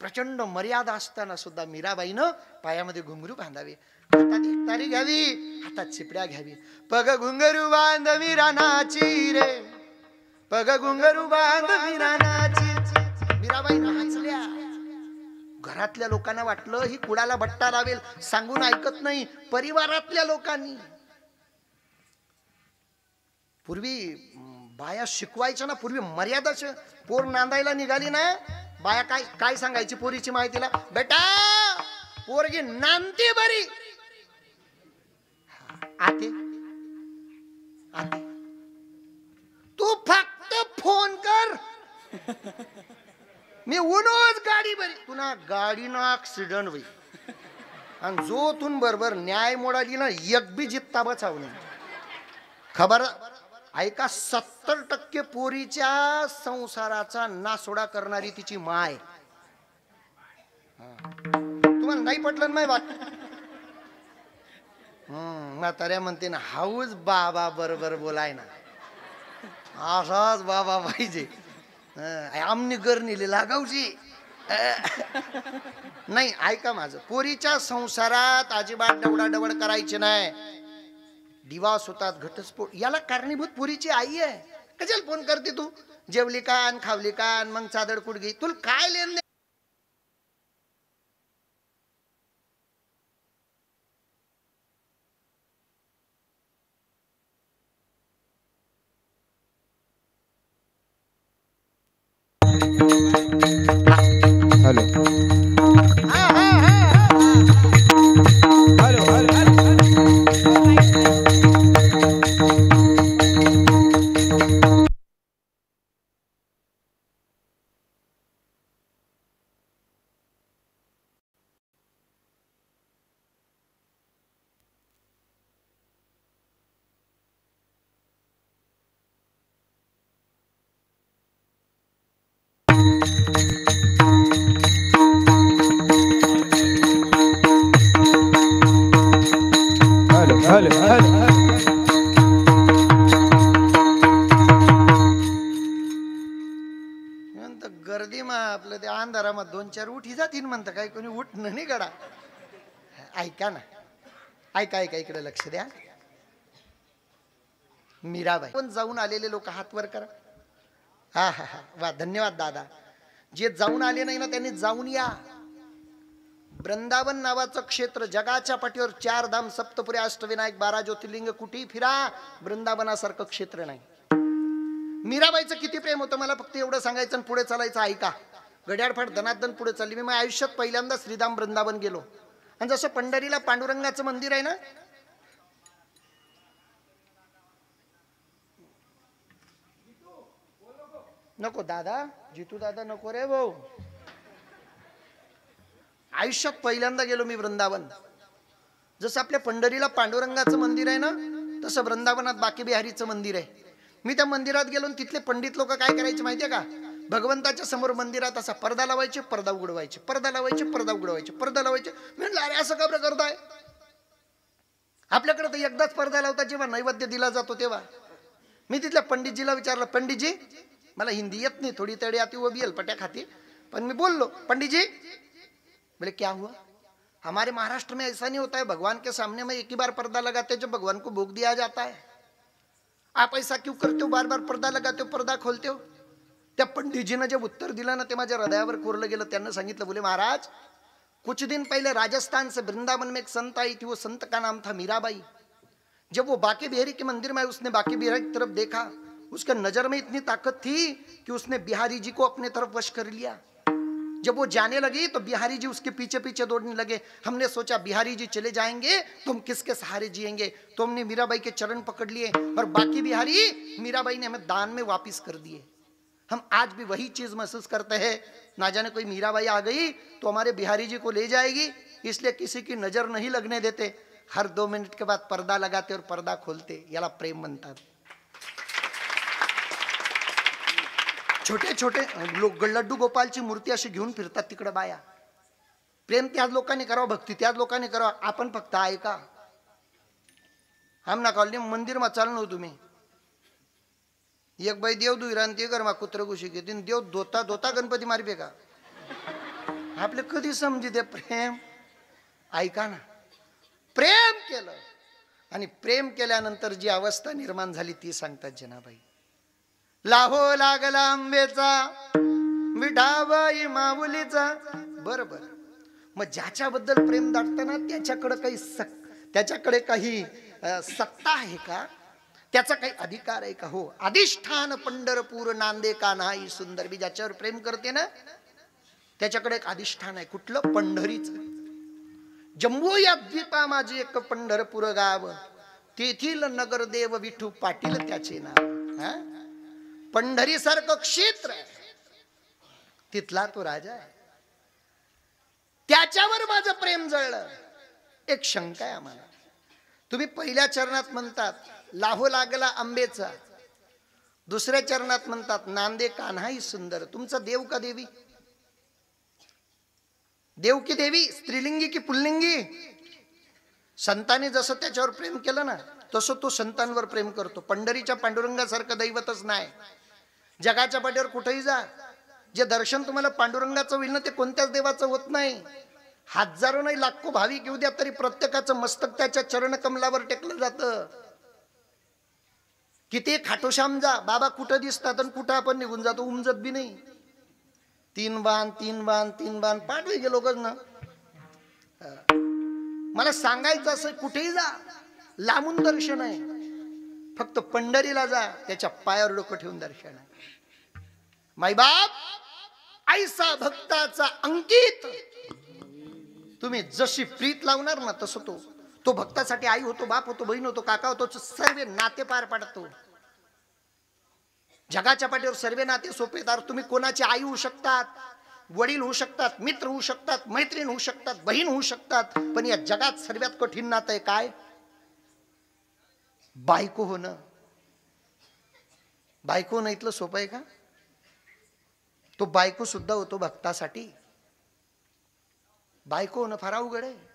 प्रचंड मर्यादा असताना सुद्धा मीराबाईनं पायामध्ये घुंगरू बांधावे, हातात एक तारी घ्यावी, हातात चिपड्या घ्यावी. पग घुंगरू बांध मीरा नाची रे, पग घुंगरू बांध मीरा नाची. मीराबाई नाचल्या. घरातल्या लोकांना वाटलं ही कुडाला बट्टा लावेल, सांगून ऐकत नाही. परिवारातल्या लोकांनी पूर्वी बाया शिकवायच्या ना, पूर्वी मर्यादाच. पोर नांदायला निघाली ना, बाया काय सांगायची पोरीची माहितीला? बेटा पोरगी नांदती बरी. आते आते तू फक्त फोन कर, मी उनोच गाडी बरी. तुला गाडीनं ऍक्सिडेंट होईल आणि जो तून बरोबर न्याय मोडाली ना, एक बी जित्ता बचाव नाही. खबर ऐका, 70% पोरीच्या संसाराचा नासोडा करणारी तिची माय. तुम्हाला नाही पटलं नाही बात? म्हाताऱ्या म्हणते ना, हाऊस बाबा बरोबर बोलाय ना, असाच बाबा पाहिजे. आमनी गरणीले लागावची नाही. ऐका माझं, पोरीच्या संसारात अजिबात डवडाडवड करायची नाही. दिवास होतात, घटस्फोट, याला कारणीभूत पुरीची आई आहे. कशाला फोन करते तू? जेवली कान, खावली कान, मग चादर कुडगी, तुला काय लेन? हॅलो हॅलो हॅलो गर्दी मा आपलं ते अंधारामध्ये 2-4 उठी जातील म्हणतं, काही कोणी उठणं नाही गडा. ऐका ना, ऐका ऐका, इकडे लक्ष द्या. मीराबाई पण जाऊन आलेले लोक हात वर करा. हा हा हा, वा, धन्यवाद दादा. जे जाऊन आले नाही ना त्यांनी जाऊन या. वृंदावन नावाचं क्षेत्र, जगाच्या पाठीवर 4 धाम, सप्तपुरी, अष्टविनायक, 12 ज्योतिर्लिंग, कुठेही फिरा, वृंदावनासारखं क्षेत्र नाही. मीराबाईचं किती प्रेम होतं, मला फक्त एवढं सांगायचं आणि पुढे चालायचं. ऐका, घड्याळफाट धनार्दन पुढे चालली. मी माझ्या आयुष्यात पहिल्यांदा श्रीधाम वृंदावन गेलो. आणि जसं पंढरीला पांडुरंगाचं मंदिर आहे ना, नको दादा, जितू दादा नको रे भाऊ. आयुष्यात पहिल्यांदा गेलो मी वृंदावन. जसं आपल्या पंढरीला पांडुरंगाचं मंदिर आहे ना, तसं वृंदावनात बाकी बिहारीचं मंदिर आहे. मी त्या मंदिरात गेलो आणि तिथले पंडित लोक काय करायचे माहितीये का? भगवंताच्या समोर मंदिरात असा पडदा लावायचे, पडदा उघडवायचे, पडदा लावायचे, पडदा उघडवायचे, पडदा लावायचे. म्हणलं अरे असं का बरं करताय? आपल्याकडे तर एकदाच पडदा लावतात जेव्हा नैवेद्य दिला जातो तेव्हा. मी तिथल्या पंडितजीला विचारलं, पंडितजी, मला हिंदी येत नाही, थोडी तडी आती वो भी अलपट्या खाती, पण मी बोललो, पंडित जी, बोले क्या हुआ? हमारे महाराष्ट्र में ऐसा नहीं होता है, भगवान के सामने में एक ही बार पर्दा लगाते हैं जब भगवान को भोग दिया जाता है. आप ऐसा क्यों करते हो, बार बार पर्दा लगाते हो, पर्दा खोलते हो? त्या पंडितजीनं जब उत्तर दिलं ना, ते माझ्या हृदयावर कोरलं गेलं. त्यांना सांगितलं, बोले महाराज, कुछ दिन पहले राजस्थान से वृंदावन में एक संत आई थी, वो संत का नाम था मीराबाई. जब वो बाके बिहारी के मंदिर में, उसने बाके बिहारी की तरफ देखा, उसके नजर में इतनी ताकत थी कि उसने बिहारी जी को अपने तरफ वश कर लिया. जब वो जाने लगी तो बिहारी जी उसके पीछे पीछे दौड़ने लगे. हमने सोचा बिहारी जी चले जाएंगे तो हम किसके सहारे जिएंगे, तो हमने मीराबाई के चरण पकड़ लिए और बाकी बिहारी मीराबाई ने हमें दान में वापस कर दिए. हम आज भी वही चीज महसूस करते हैं. ना जाने कोई मीराबाई आ गई तो हमारे बिहारी जी को ले जाएगी, इसलिए किसी की नजर नहीं लगने देते. हर 2 मिनट के बाद पर्दा लगाते और पर्दा खोलते. याला प्रेम म्हणतात. छोटे छोटे लोक लड्डू गोपालची मूर्ती अशी घेऊन फिरतात तिकडे बाया. प्रेम त्याच लोकांनी करावं, भक्ती त्याच लोकांनी करावं. आपण फक्त ऐका. आमना कॉलनी मंदिर मा चाललो तुम्ही, एक बाई देव दुई रान ते घर मा कुत्र घुशी घेते, देव धोता धोता गणपती मारबे का? आपले कधी समजी दे प्रेम. ऐका ना, प्रेम केलं आणि प्रेम केल्यानंतर जी अवस्था निर्माण झाली ती सांगतात जनाबाई. लाहो लागला आंबेचा, विठाबाई माऊलीचा. बरोबर. मग ज्याच्याबद्दल प्रेम दाटतं ना, त्याच्याकडे काही सत्ता आहे का? त्याचा काही अधिकार आहे का? हो. अधिष्ठान पंढरपूर नांदे कान्हाई सुंदर. मी ज्याच्यावर प्रेम करते ना, त्याच्याकडे एक अधिष्ठान आहे. कुठलं? पंढरीचं. जम्बो या द्वीपा माझे एक पंढरपूर गाव, तेथील नगरदेव विठू पाटील त्याचे नाव. पंढरी सारखं क्षेत्र आहे, तिथला तो राजा आहे. त्याच्यावर माझं प्रेम जळलं. एक शंका आहे आम्हाला. तुम्ही पहिल्या चरणात म्हणतात लाहो लागला आंबेचा, दुसऱ्या चरणात म्हणतात नांदे कान्हाई सुंदर. तुमचा देव का देवी? देव की देवी? स्त्रीलिंगी की पुल्लिंगी? संतांनी जसं त्याच्यावर प्रेम केलं ना, तसं तो संतांवर प्रेम करतो. पंढरीच्या पांडुरंगासारखं दैवतच नाही. जगाच्या पाठीवर कुठेही जा, जे दर्शन तुम्हाला पांडुरंगाचं होईल ना, ते कोणत्याच देवाचं होत नाही. हजारो नाही लाखो भाविक येऊ द्या, तरी प्रत्येकाचं मस्तक त्याच्या चरण कमलावर टेकलं जातं. किती खाटोश्याम जा, बाबा कुठं दिसतात आणि कुठं आपण निघून जातो, उमजत बी नाही. 3 बाण 3 बाण 3 बाण पाठवे गेलो ना. मला सांगायचं असं, कुठेही जा लांबून दर्शन आहे, फक्त पंढरीला जा, त्याच्या पायावर डोकं ठेवून दर्शन आहे. माईबाप ऐसा भक्ताचा अंकित. तुम्ही जशी प्रीत लावणार ना तसं तो भक्तासाठी आई होतो, बाप होतो, बहीण होतो, काका होतो, सर्व नाते पार पाडतो. जगाच्या पाठीवर सर्व नाते सोपेदार. तुम्ही कोणाची आई होऊ शकतात, वडील होऊ शकतात, मित्र होऊ शकतात, मैत्रीण होऊ शकतात, बहीण होऊ शकतात, पण या जगात सर्वात कठीण नातं आहे काय? बायको होणं. बायको होणं इतलं सोपं आहे का? तो बायको सुद्धा होतो भक्तासाठी. बायको होणं फार अवघड आहे.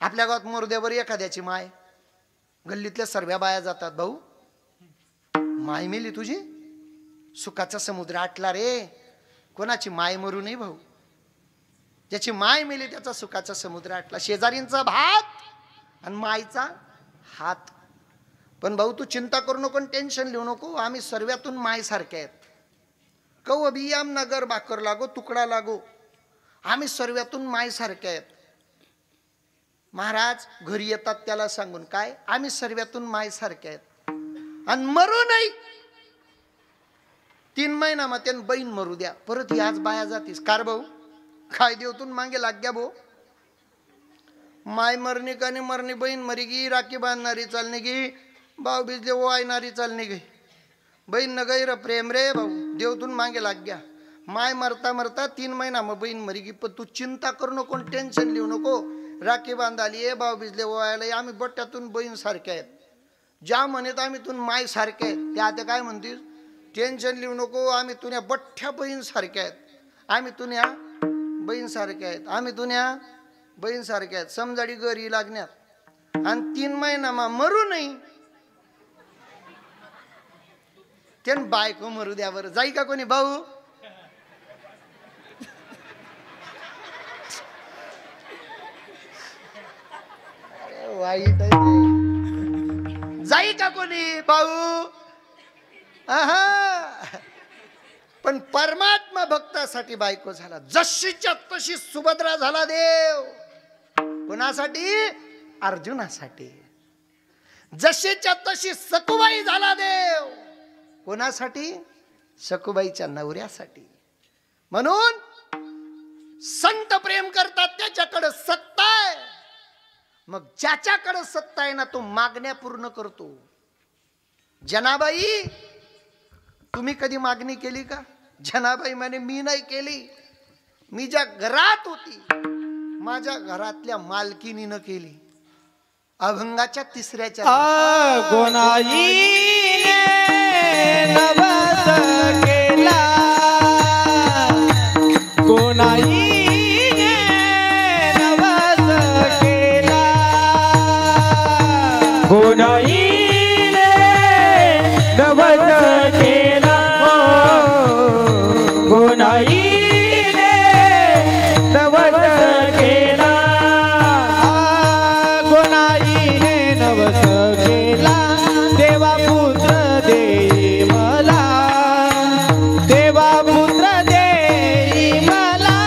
आपल्या गावात मोरद्यावर एखाद्याची माय, गल्लीतल्या सर्व्या बाया जातात, भाऊ माय मेली तुझी, सुखाचा समुद्र आटला रे. कोणाची माय मरू नये भाऊ, ज्याची माय मेली त्याचा सुखाचा समुद्र आटला. शेजारींचा भात आणि मायचा हात. पण भाऊ तू चिंता करू नको, टेन्शन लिहू नको, आम्ही सर्व्यातून माय सारखे आहेत. कौ अभियाम नगर भाकर लागो तुकडा लागो, आम्ही सर्व्यातून माय सारखे आहेत. महाराज घरी येतात त्याला सांगून काय, आम्ही सर्व्यातून माय सारखे आहेत. आणि मरू नाही 3 महिना मग त्यानं बहीण मरू द्या, परत ह्याच बाया जातीस. कार भाऊ काय देवतून मागे लाग गया भाऊ. माय मरणी का नाही मरणी, बहीण मरी गी, राखी बांधणारी चालणे गी, भाऊ बिजले वायणारी चालणे गी, बहीण न गैर प्रेम रे भाऊ, देवतून मागे लाग गया. माय मरता मरता 3 महिना मग बहीण मरी गी. पण तू चिंता करू नको, टेन्शन लिहू नको. राखी बांधाली आहे, भाऊ बिजले वायला, आम्ही बट्ट्यातून बहीण सारखे आहेत. ज्या म्हणत आम्ही तुन माय सारखे आहेत, त्या आता काय म्हणतील, टेन्शन लिहू नको, आम्ही तुन्या बठ्ठ्या बहीण सारख्या आहेत, आम्ही तुन्या बहीण सारख्या आहेत, आम्ही तुन्या बहीण सारख्या आहेत. समजाडी घरी लागण्यात आणि 3 महिना मरू नाही. त्यान बायको मरू द्या बरं, जाई का कोणी भाऊ? वाईट आहे, जाई का कोणी भाऊ? पण परमात्मा भक्तासाठी बायको झाला. जशीच्या तशी सुभद्रा झाला देव. कोणासाठी? अर्जुनासाठी. जशीच्या तशी सकुबाई झाला देव. कोणासाठी? सकुबाईच्या नवऱ्यासाठी. म्हणून संत प्रेम करतात, त्याच्याकडे सत्ता आहे. मग ज्याच्याकडे सत्ता आहे ना तो मागण्या पूर्ण करतो. जनाबाई तुम्ही कधी मागणी केली का? जनाबाई म्हणे मी नाही केली, मी ज्या घरात होती माझ्या घरातल्या मालकीनीनं केली. अभंगाच्या 3ऱ्या गोनाईने नवस केला, गोनाईने नवस केला, गोनाईने नवस केला, गोनाईने नवस केला, गोनाईने नवस केला. देवा पुत्र देई मला, देवा पुत्र देई मला,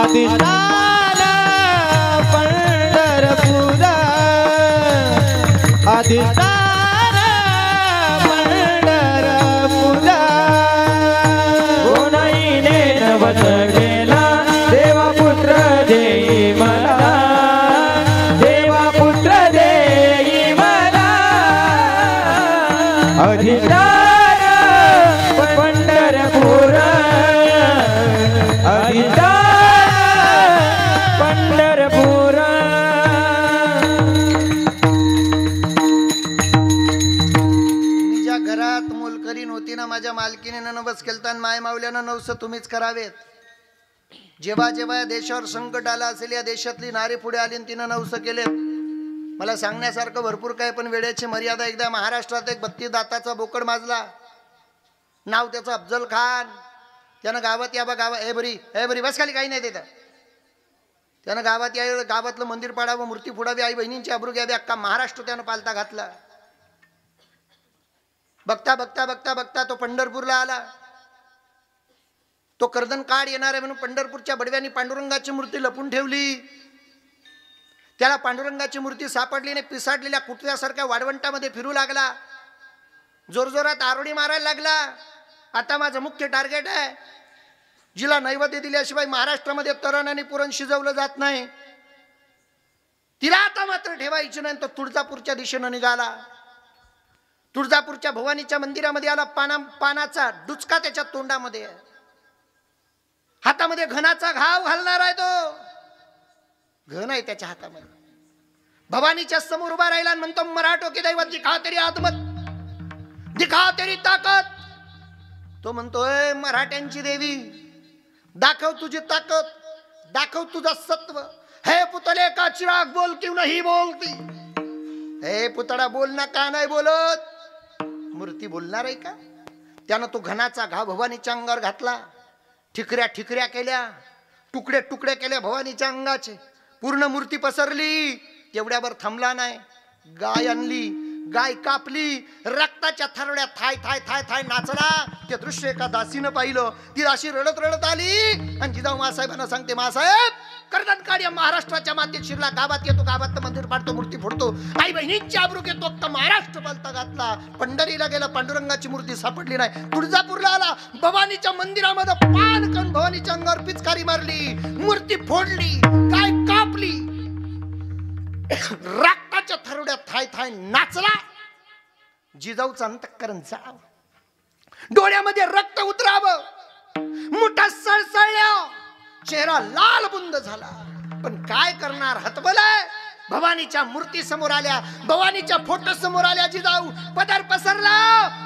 अधिष्ठान पंढरपूर, अधिष्ठान पंढरपूर. गोनाईने नवस केला, देवा पुत्र देई मला, देवा पुत्र देई मला, अधिष्ठान पंढरपूर, अधिष्ठान पंढरपूर. मी ज्या घरात मोलकरीण होती ना, माझ्या मालकीने नवस केलता, माय मावल्यानं नवस तुम्हीच करावेत. जेव्हा जेव्हा या देशावर संकट आलं असेल, या देशातली नारी पुढे आली आणि तिनं नवस केलेत. मला सांगण्यासारखं भरपूर काय, पण वेळेची मर्यादा. एकदा महाराष्ट्रात एक 32 दाताचा बोकड माजला, नाव त्याचं अफजल खान. त्यानं गावात या बा गावात, ए बरी बस खाली, काही नाही देत. त्यानं गावातलं मंदिर पाडावं, मूर्ती फोडावी, आई बहिणींची आबरू घ्यावी, अख्खा महाराष्ट्र त्यानं पालता घातला. बघता बघता बघता बघता तो पंढरपूरला आला. तो कर्दन काळ येणार आहे म्हणून पंढरपूरच्या बडव्यांनी पांडुरंगाची मूर्ती लपून ठेवली. त्याला पांडुरंगाची मूर्ती सापडली नाही. पिसाडलेल्या कुत्र्यासारख्या वाढवंटामध्ये फिरू लागला. जोरजोरात आरोळी मारायला लागला. आता माझं मुख्य टार्गेट आहे, जिला नैवेद्य दिल्याशिवाय महाराष्ट्रामध्ये तरण आणि पुरण शिजवलं जात नाही, तिला आता मात्र ठेवायची नाही. तो तुळजापूरच्या दिशेनं निघाला. तुळजापूरच्या भवानीच्या मंदिरामध्ये आला. पानाचा डुचका त्याच्या तोंडामध्ये आहे. हातामध्ये घनाचा घाव घालणार आहे. तो घन आहे त्याच्या हातामध्ये. भवानीच्या समोर उभा राहिला आणि म्हणतो, मराठो की दैवत दिखा तेरी आदमत, दिखा तेरी ताकद. तो म्हणतोय, मराठ्यांची देवी, दाखव तुझी ताकद, दाखव तुझा सत्व. हे पुतळे का चिराग बोल क्यों नहीं बोलती. हे पुतळा बोल ना, का नाही बोलत. मूर्ती बोलणार आहे का. त्यानं तो घनाचा घाव भवानीच्या अंगावर घातला. ठिकऱ्या ठिकऱ्या केल्या, तुकडे तुकडे केले भवानीच्या अंगाचे. पूर्ण मूर्ती पसरली. तेवढ्यावर थांबला नाही. गाय आणली, गाय कापली, रक्ताच्या थरड्या थाय थाय थाय थाय नाचला. ते दृश्य एका दासीनं पाहिलं. ती दासी रडत रडत आली आणि जिजाऊ मासाहेबांना सांगते, मासाहेब, कर्दन काळ या महाराष्ट्राच्या मातीत शिरला. गावात येतो, गावात मंदिर पाडतो, मूर्ती फोडतो, आई बहिणींची आबरू घेतो, अख्खा महाराष्ट्र पालता घातला. पंढरीला गेला, पांडुरंगाची मूर्ती सापडली नाही. तुळजापूरला आला, भवानीच्या मंदिरामध्ये पान करून भवानीच्या अंगावर पिचकारी मारली, मूर्ती फोडली, गाय कापली, रक्ताच्या थरड्यात थाय थाय नाचला. जिजाऊचं अंतःकरण जाव, डोळ्यामध्ये रक्त उतरावं, मुठा सळसळल्या, चेहरा लाल बुंद झाला. पण काय करणार, हतबलय. भवानीच्या मूर्ती समोर आल्या, भवानीच्या फोटो समोर आल्या. जिजाऊ पदर पसरला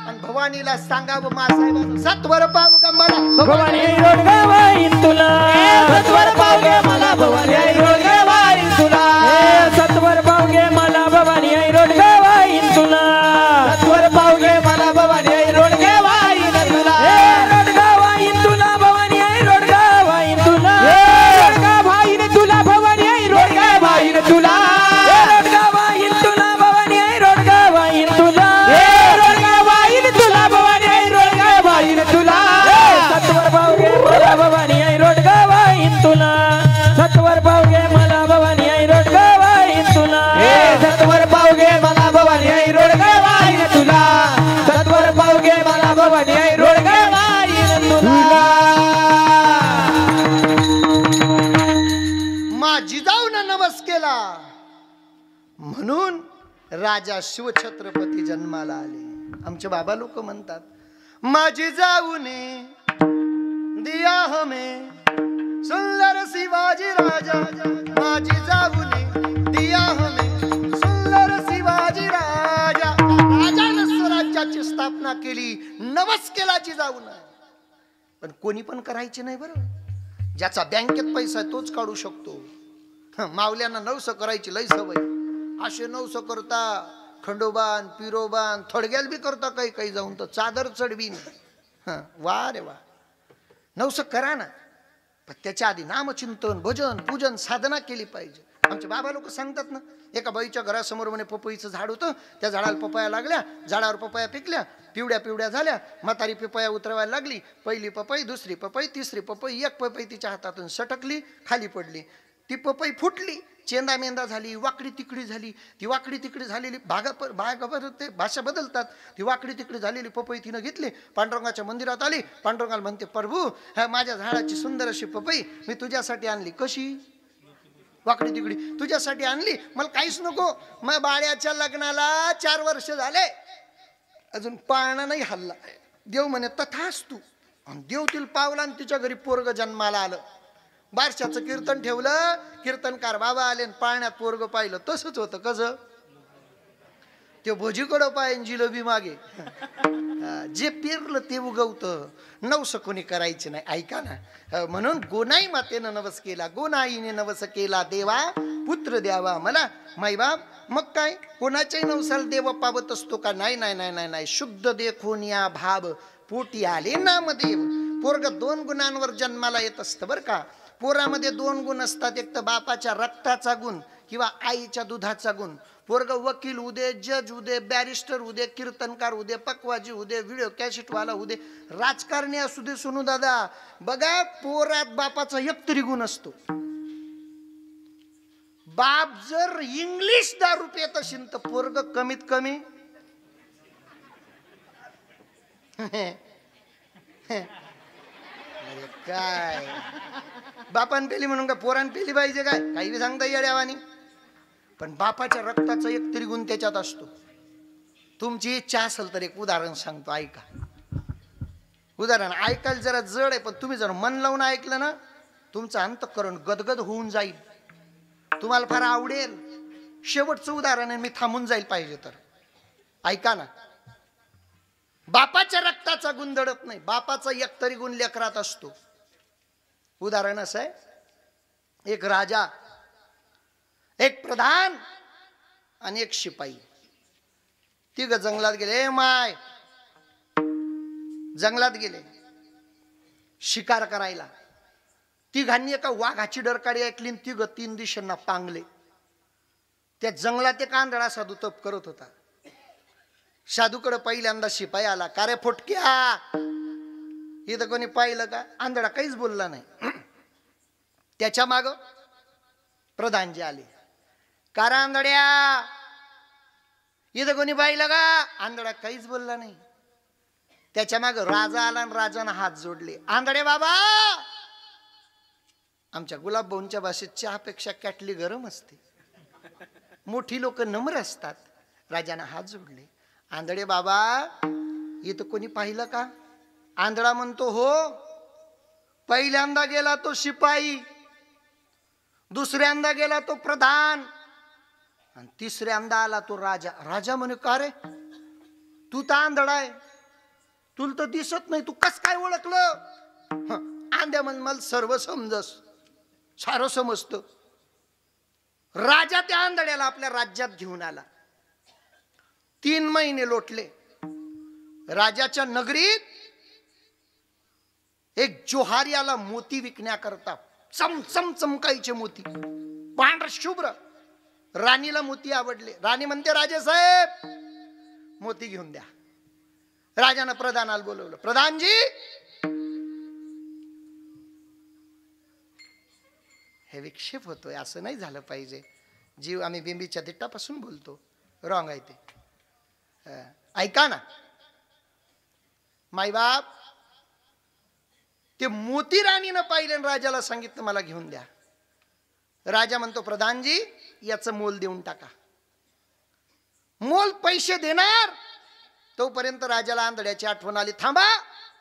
आणि भवानीला सांगावं, मासाहेबांनो, सत्वर पाव ग मला भवानी रोडगावाईन तुला, सत्वर पाव गे मला भवानी रोडगावाईन तुला, सत्वर पाव गे मला भवानी रोडगावाईन तुला, सत्वर पाव गे मला भवानी रोडगावाईन तुला, रोडगावाईन तुला भवानी रोडगावाईन तुला, रोडगावाईन तुला भवानी रोडगावाईन तुला, रोडगावाईन तुला भवानी रोडगावाईन तुला, रोडगावाईन तुला भवानी रोडगावाईन तुला, सत्वर पाव गे मला भवानी रोडगावाईन तुला, सत्वर पाव गे मला भवानी रोडगावाईन तुला, सत्वर पाव गे मला भवानी रोडगावाईन तुला, सत्वर पाव गे मला भवानी रोडगावाईन तुला. मा जिजाऊनं नवस केला म्हणून राजा शिवछत्रपती जन्माला आले. आमचे बाबा लोक म्हणतात, माझी जाऊने दिया हमें सुंदर शिवाजी राजा, माझी जाऊने दिया हमें सुंदर शिवाजी राजा. राजानं स्वराज्याची स्थापना केली, नवस केला जिजाऊन. पण कोणी पण करायचे नाही बरं. ज्याचा बँकेत पैसा आहे तोच काढू शकतो. मावल्यांना नवस करायची लय सवय. असे नवस करता, खंडोबान पिरोबान थडग्याल बी करता, काही काही जाऊन तर चादर चढवीन. वा रे वा, नवस करा ना, पण त्याच्या आधी नामचिंतन, भजन, पूजन, साधना केली पाहिजे. आमचे बाबा लोक सांगतात ना, एका बाईच्या घरासमोर म्हणे पपईचं झाड होतं. त्या झाडाला पपया लागल्या, झाडावर पपया पिकल्या, पिवड्या पिवड्या झाल्या. म्हातारी पपया उतरवायला लागली. पहिली पपई, दुसरी पपई, तिसरी पपई, एक पपई तिच्या हातातून सटकली, खाली पडली. ती पपई फुटली, चेंदा मेंदा झाली, वाकडी तिकडी झाली. ती वाकडी तिकडी झालेली ते भाषा बदलतात. ती वाकडी तिकडी झालेली पपई तिनं घेतली, पांडुरंगाच्या मंदिरात आली. पांडुरंगाला म्हणते, प्रभू, ह्या माझ्या झाडाची सुंदर अशी पपई मी तुझ्यासाठी आणली. कशी वाकडी तिकडी तुझ्यासाठी आणली, मला काहीच नको. मग बाळ्याच्या लग्नाला 4 वर्ष झाले, अजून पाळणा नाही हल्ला. देव म्हणे तथास्तु. देव तिला पावला आणि तिच्या घरी पोरग जन्माला आलं. बारशाचं कीर्तन ठेवलं, कीर्तनकार बाबा आले, पाळण्यात पोरग पाहिलं. तसंच होतं. कसं ते भोजीकडं पायन जिलोबी मागे. जे पेरलं ते उगवतं. नवस कोणी करायचे नाही. ऐका ना, म्हणून गोनाई मातेनं नवस केला. गोनाईने नवस केला, देवा पुत्र द्यावा मला. माईबाप मग काय, कोणाच्याही नवसाला देव पावत असतो का? नाही नाही नाही नाही नाही. शुद्ध देखून या भाव पोटी आले नामदेव. पोरग 2 गुणांवर जन्माला येत असतं बरं का. पोरामध्ये दोन गुण असतात, एक तर बापाच्या रक्ताचा गुण किंवा आईच्या दुधाचा गुण. पोरग वकील उदे, जज उदे, बॅरिस्टर उदे, कीर्तनकार उदे, पकवाजी उदे, व्हिडिओ कॅसेटवाला उदे, राजकारणी असू दे. सोनू दादा बघा, पोरात बापाचा एक तरी गुण असतो. बाप जर इंग्लिश दारू पेत असेल तर पोरग कमीत कमी अरे काय बापान पेली म्हणून का पोरान पेली पाहिजे काय? काही बी सांगता येड्यावानी. पण बापाच्या रक्ताचा एक तरी गुण त्याच्यात असतो. तुमची इच्छा असेल तर एक उदाहरण सांगतो, ऐका. उदाहरण ऐकायला जरा जड आहे, पण तुम्ही जर मन लावून ऐकलं ना, तुमचं अंतःकरण गदगद होऊन जाईल, तुम्हाला फार आवडेल. शेवटचं उदाहरण आहे, मी थांबून जाईल पाहिजे तर. ऐका ना. बापाच्या रक्ताचा गुण दडत नाही, बापाचा एक तरी गुण लेकरात असतो. उदाहरण असं आहे, एक राजा, एक प्रधान आणि एक शिपाई तिघ जंगलात गेले. माय जंगलात गेले शिकार करायला. तिघांनी एका वाघाची डरकाळी ऐकली, तिघ तीन दिशांना पांगले. त्या जंगलात एक आंधळा साधू तप करत होता. साधूकडे पहिल्यांदा शिपाई आला. का रे फुटक्या, इथं कोणी पाहिलं का? आंधळा काहीच बोलला नाही. त्याच्या माग प्रधानजी आले. का रे आंधळ्या, इथं कोणी पाहिलं का? आंधळा काहीच बोलला नाही. त्याच्या माग राजा आला आणि राजानं हात जोडले. आंधळे बाबा, आमच्या गुलाबभाऊंच्या भाषेत चहापेक्षा कॅटली गरम असते. मोठी लोक नम्र असतात. राजानं हात जोडले. आंधळे बाबा, इथं कोणी पाहिलं का? आंधळा म्हणतो हो. पहिल्यांदा गेला तो शिपाई, दुसऱ्यांदा गेला तो प्रधान आणि तिसऱ्यांदा आला तो राजा. राजा म्हणे, का रे तू तर आंधळा आहे, तुला तर दिसत नाही, तू कस काय ओळखलं? आंध्या म्हण, मला सर्व समजस, सारं समजतं. राजा त्या आंधळ्याला आपल्या राज्यात घेऊन आला. 3 महिने लोटले. राजाच्या नगरीत एक जोहारी आला मोती विकण्याकरता. चमचम चमकायचे मोती, पांढर शुभ्र. राणीला मोती आवडले. राणी म्हणते, राजेसाहेब मोती घेऊन द्या. राजानं प्रधानाला बोलवलं. प्रधानजी, हे विक्षेप होतोय, असं नाही झालं पाहिजे. जीव आम्ही बिंबीच्या दिट्टापासून बोलतो, रॉंग आहे ते. ऐका ना माईबाप, ते मोती राणीनं पाहिले आणि राजाला सांगितलं मला घेऊन द्या. राजा म्हणतो, प्रधानजी याचं मोल देऊन टाका. मोल पैसे देणार तोपर्यंत राजाला आंधळ्याची आठवण आली. थांबा,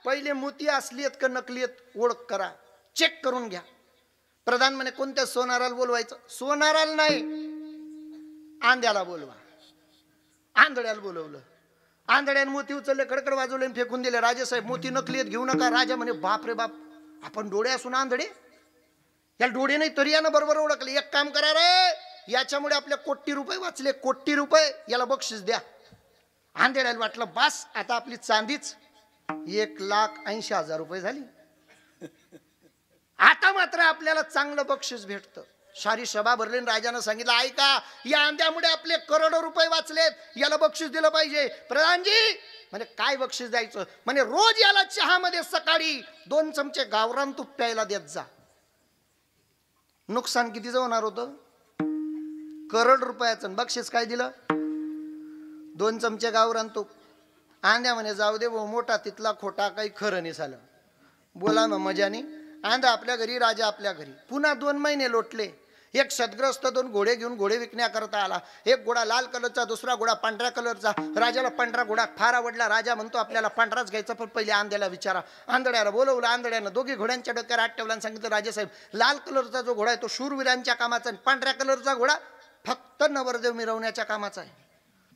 पहिले मोती असली आहेत का नकली आहेत ओळख करा, चेक करून घ्या. प्रधान म्हणे, कोणत्या सोनाराला बोलवायचं? सोनाराला नाही, आंध्याला बोलवा. आंधळ्याला बोलवलं. आंधळ्याने मोती उचलले, कडकड वाजवले, फेकून दिले. राजेसाहेब मोती नकली आहेत, घेऊ नका. राजा म्हणे, बाप रे बाप, आपण डोळे असून आंधळे? याला डोळे नाही तरी यानं बरोबर ओळखले. एक काम करा रे, याच्यामुळे आपले कोटी रुपये वाचले, कोटी रुपये, याला बक्षीस द्या. आंधळ्याला वाटलं बस आता आपली चांदीच 1,80,000 रुपये झाली. आता मात्र आपल्याला चांगलं बक्षीस भेटतं. सारी सभा भरली. राजानं सांगितलं, ऐका, या आंध्यामुळे आपले करोडो रुपये वाचलेत, याला बक्षीस दिलं पाहिजे. प्रधानजी म्हणे, काय बक्षीस द्यायचं? म्हणे, रोज याला चहामध्ये सकाळी 2 चमचे गावरान तूप प्यायला देत जा. नुकसान कितीचं होणार होतं? करोड रुपयाचं. बक्षीस काय दिलं? 2 चमचे गावरान तूप. आंध्या म्हणे, जाऊ दे भाऊ, मोठा तिथला खोटा, काही खरं नाही झालं. बोला मग मजानी. आंधा आपल्या घरी, राजा आपल्या घरी. पुन्हा 2 महिने लोटले. एक सदग्रस्त 2 घोडे घेऊन घोडे विकण्याकरता आला. एक घोडा लाल कलरचा, दुसरा घोडा पांढऱ्या कलरचा. राजाला पांढरा घोडा फार आवडला. राजा म्हणतो, आपल्याला पांढराच घ्यायचा, पण पहिले आंध्याला विचारा. आंधळ्याला बोलवलं. आंधळ्यानं दोघी घोड्यांच्या डोक्यावर हात ठेवला आणि सांगितलं, राजेसाहेब, लाल कलरचा जो घोडा आहे तो शूरवीरांच्या कामाचा आहे, पांढऱ्या कलरचा घोडा फक्त नवरदेव मिरवण्याच्या कामाचा आहे.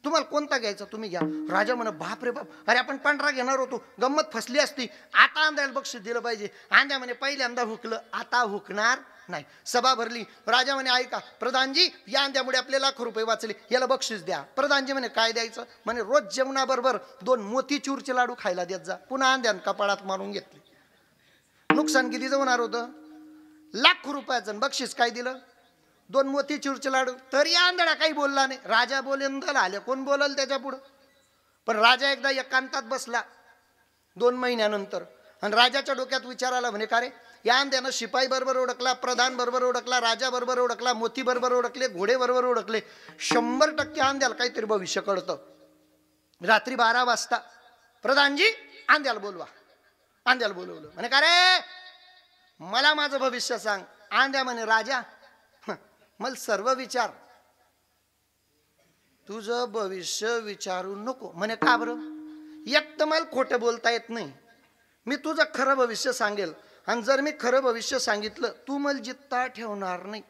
तुम्हाला कोणता घ्यायचा तुम्ही घ्या. राजा म्हणे, बाप रे बाप, अरे आपण पांढरा घेणार होतो, गंमत फसली असती. आता आंध्याला बक्षीस दिलं पाहिजे. आंध्या म्हणे, पहिल्यांदा हुकलं, आता हुकणार नाही. सभा भरली. राजा म्हणे, ऐका प्रधानजी, या आंध्यामुळे आपले लाखो रुपये वाचले, याला बक्षीस द्या. प्रधानजी म्हणे, काय द्यायचं? म्हणे, रोज जेवणाबरोबर 2 मोतीचूरचे लाडू खायला देत जा. पुन्हा आंध्यान कपाळात मारून घेतले. नुकसान कितीचं होणार होतं? लाख रुपयाचं बक्षीस. काय दिलं? 2 मोतीचूरचे लाडू. तरी आंधळा काही बोलला नाही. राजा बोलेंदल आले, कोण बोलल त्याच्या पुढं. पण राजा एकदा एकांतात बसला 2 महिन्यानंतर आणि राजाच्या डोक्यात विचार आला, म्हणे का रे, या आंध्यानं शिपाई बरोबर ओळखला, प्रधान बरोबर ओळखला, राजा बरोबर ओळखला, मोती बरोबर ओळखले, घोडे बरोबर ओळखले. 100% आंध्याला काहीतरी भविष्य कळतं. रात्री 12 वाजता प्रधानजी आंध्याला बोलवा. आंध्याला बोलवलं. म्हणे का रे, मला माझं भविष्य सांग. आंध्या म्हणे, राजा मला सर्व विचार, तुझं भविष्य विचारू नको. म्हणे का बरं? एक तर मला खोटं बोलता येत नाही. मी तुझं खरं भविष्य सांगेल आणि जर मी खरं भविष्य सांगितलं तू मला जित्ता ठेवणार नाही,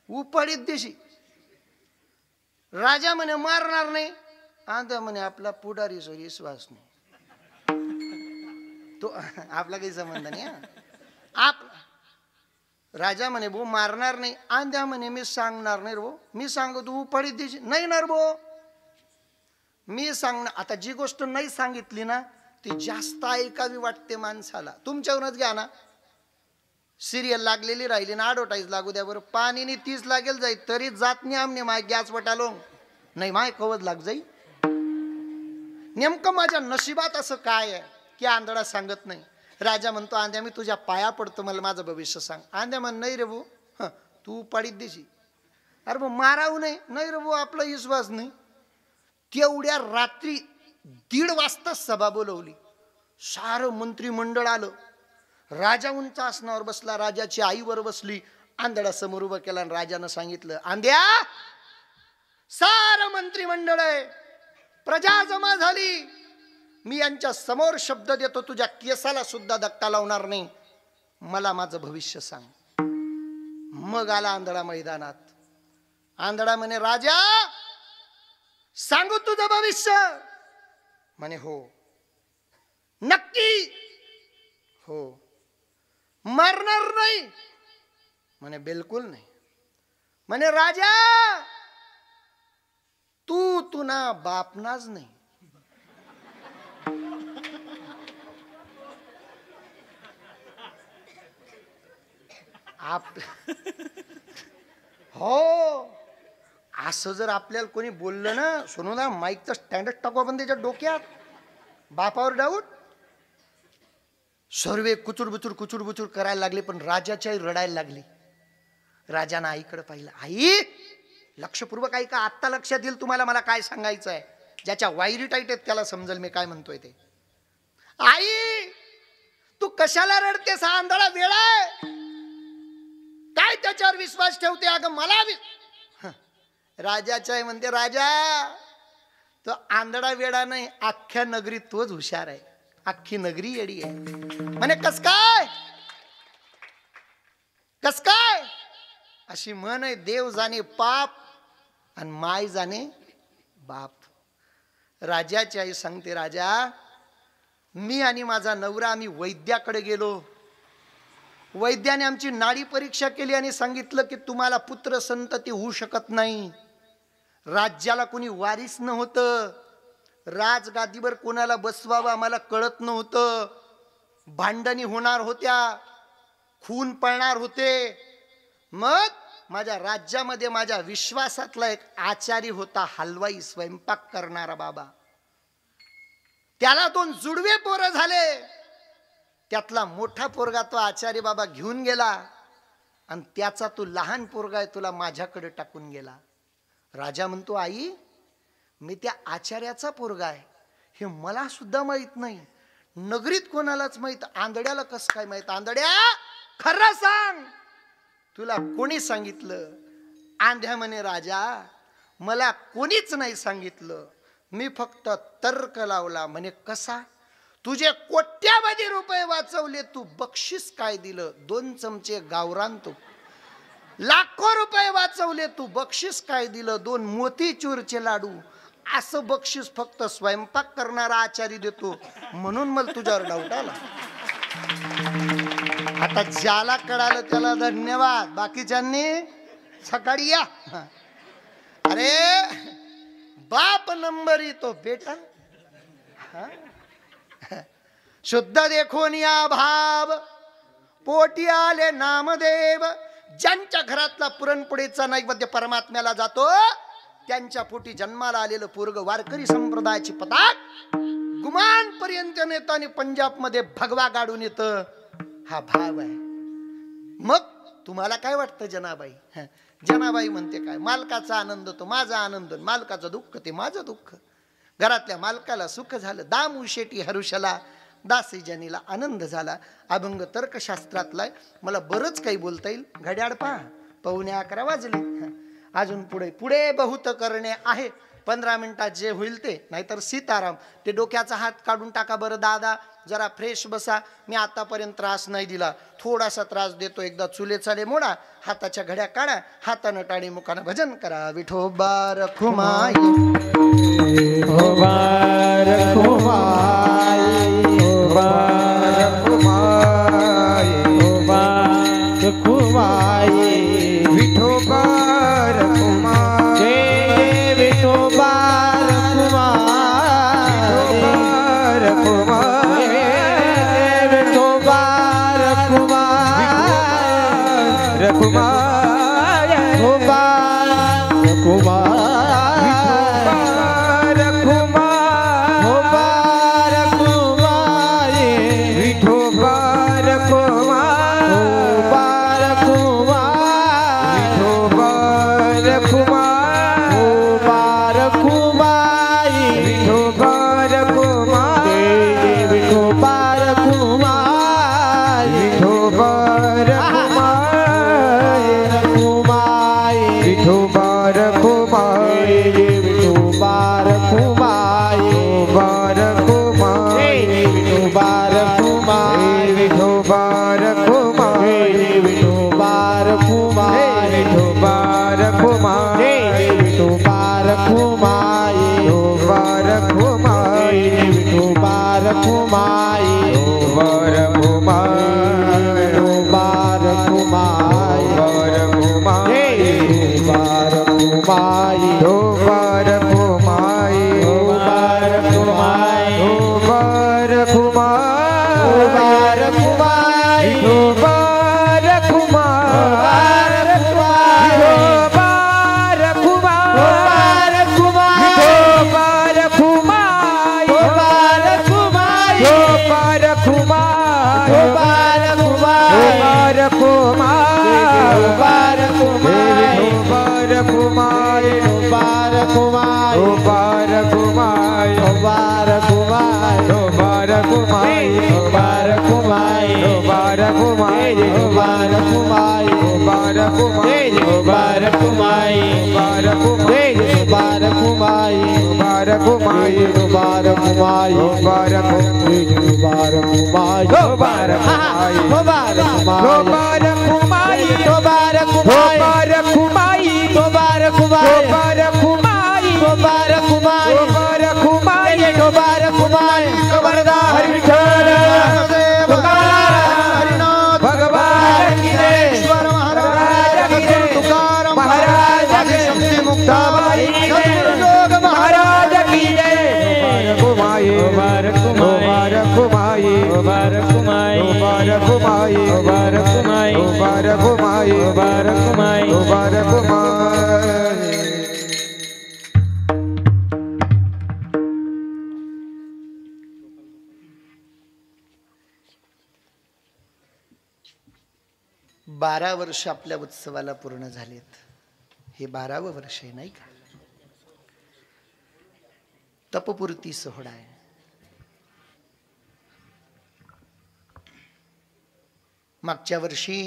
उपाडीत दिशी. राजा म्हणे मारणार नाही. आंध्या म्हणे आपला पुढारी सोरी विश्वास नाही, तो आपला काही संबंध नाही. आप राजा म्हणे भो मारणार नाही. आंध्या म्हणे मी सांगणार नाही रो, मी सांगू तू उपाडीत दिशी. नाही ना भो, मी सांगणार. आता जी गोष्ट नाही सांगितली ना ती जास्त ऐकावी वाटते माणसाला. तुमच्यावरच घ्या ना, सिरियल लागलेली राहिली ना, ॲडव्हर्टाईज लागू द्या बरं, पाणीनी 30 लागेल जाईल तरी जात नाही आमने माय गॅस वटालो नाही, माय कवच लाग जाई. नेमकं माझ्या नशिबात असं काय आहे की आंधळा सांगत नाही. राजा म्हणतो, आंध्या मी तुझ्या पाया पडतो, मला माझं भविष्य सांग. आंध्या म्हण, नाही रे भाऊ, तू पाडीत देशी. अरे भाऊ मारावू नाही रे भाऊ, आपला विश्वास नाही. तेवढ्या रात्री 1:30 वाजता सभा बोलवली. सारं मंत्रिमंडळ आलं. राजा उंच आसनावर बसला, राजाची आईवर बसली. आंधळा समोर उभं केला आणि राजानं सांगितलं, आंध्या सारं मंत्रिमंडळ आहे, प्रजा जमा झाली, मी यांच्या समोर शब्द देतो, तुझ्या केसाला सुद्धा धक्का लावणार नाही, मला माझं भविष्य सांग. मग आला आंधळा मैदानात. आंधळा म्हणे, राजा सांगू तुझं भविष्य? म्हणे हो. नक्की? हो. मरणार नाही? म्हणे बिलकुल नाही. म्हणे राजा तू तुना बापनाच नाही. हो, असं जर आपल्याला कोणी बोललं ना, सोनू ना, माईकचा स्टँडर्ड टाकू आपण त्याच्या डोक्यात. बापावर डाऊट. सर्वे कुचूर करायला लागले, पण राजाच्याही रडायला लागली. राजानं आईकडे पाहिलं. आई लक्षपूर्वक ऐका, आत्ता लक्षात येईल तुम्हाला मला काय सांगायचं आहे. ज्याच्या वायरी टाईट आहेत त्याला समजेल मी काय म्हणतोय ते. आई तू कशाला रडतेस? हा आंधळा वेळा आहे, काय त्याच्यावर विश्वास ठेवते? अगं मला राजाच्या आहे म्हणते. राजा तो आंधळा वेडा नाही, अख्ख्या नगरीत तोच हुशार आहे, अख्खी नगरी येडी आहे. म्हणे कस काय? कस काय? अशी म्हण आहे, देव जाणे पाप आणि माय जाणे बाप. राजाची आई सांगते, राजा मी आणि माझा नवरा आम्ही वैद्याकडे गेलो. वैद्याने आमची नाडी परीक्षा केली आणि सांगितलं की तुम्हाला पुत्र संतती होऊ शकत नाही. राज्याला कोणी वारीस नव्हतं, राजगादीवर कोणाला बसवावं आम्हाला कळत नव्हतं, भांडणी होणार होत्या, खून पळणार होते. मग माझ्या राज्यामध्ये माझ्या विश्वासातला एक आचारी होता, हलवाई, स्वयंपाक करणारा बाबा. त्याला 2 जुडवे पोरं झाले. त्यातला मोठा पोरगा तो आचारी बाबा घेऊन गेला आणि त्याचा तो लहान पोरगा आहे तुला माझ्याकडे टाकून गेला. राजा म्हणतो, आई मी त्या आचार्याचा पोरगा आहे हे मला सुद्धा माहित नाही, नगरीत कोणालाच माहित, आंधळ्याला कस काय माहित? आंधळ्या खरं सांग, तुला कोणी सांगितलं? आंध्या म्हणे, राजा मला कोणीच नाही सांगितलं, मी फक्त तर्क लावला. म्हणे कसा? तुझे कोट्यावधी रुपये वाचवले, तू बक्षीस काय दिलं? 2 चमचे गावरान तूप. लाखो रुपये वाचवले, तू बक्षीस काय दिलं? 2 मोतीचूरचे लाडू. असं बक्षीस फक्त स्वयंपाक करणारा आचारी देतो, म्हणून मला तुझ्यावर डाऊट आला. आता ज्याला कळालं त्याला धन्यवाद, बाकीच्यांनी सकाळी या. अरे बाप नंबरी तो बेटा. शुद्ध देखो निया भाव, पोटी आले नामदेव, ज्यांच्या घरातला पुरणपोळीचा नैवेद्य परमात्म्याला जातो त्यांच्या पोटी जन्माला आलेलं पोरग वारकरी संप्रदायाची पताक गुमान पर्यंत नेतं आणि पंजाब मध्ये भगवा गाडून येतं. हा भाव आहे. मग तुम्हाला काय वाटतं जनाबाई? जनाबाई म्हणते काय, मालकाचा आनंद तो माझा आनंद, मालकाचं दुःख ते माझं दुःख. घरातल्या मालकाला सुख झालं, दामू शेटी हरुषला, दासी जनीला आनंद झाला. अभंग तर्कशास्त्रातला मला बरंच काही बोलता येईल. घड्याळ पहा, 11:15 वाजले. अजून पुढे पुढे बहुत करणे आहे. 15 मिनिटात जे होईल ते, नाहीतर सीताराम. ते डोक्याचा हात काढून टाका बरं दादा, जरा फ्रेश बसा. मी आतापर्यंत त्रास नाही दिला, थोडासा त्रास देतो. एकदा चुले चाले मोडा, हाताच्या घड्या काढा, हातानं टाळी मुखानं भजन करा. विठोबा रखुमाई, विठोबा रखुमाई, विठोबा रखुमाई, विठोबा रखुमाई, विठोबा रखुमाई, जय विठोबा रखुमाई, रखुमाई, विठोबा रखुमाई, रखुमाई, विठोबा रखुमाई. बारा वर्ष आपल्या उत्सवाला पूर्ण झालेत. हे 12वं वर्ष आहे नाही का? तपपूर्ती सोहळा आहे. मागच्या वर्षी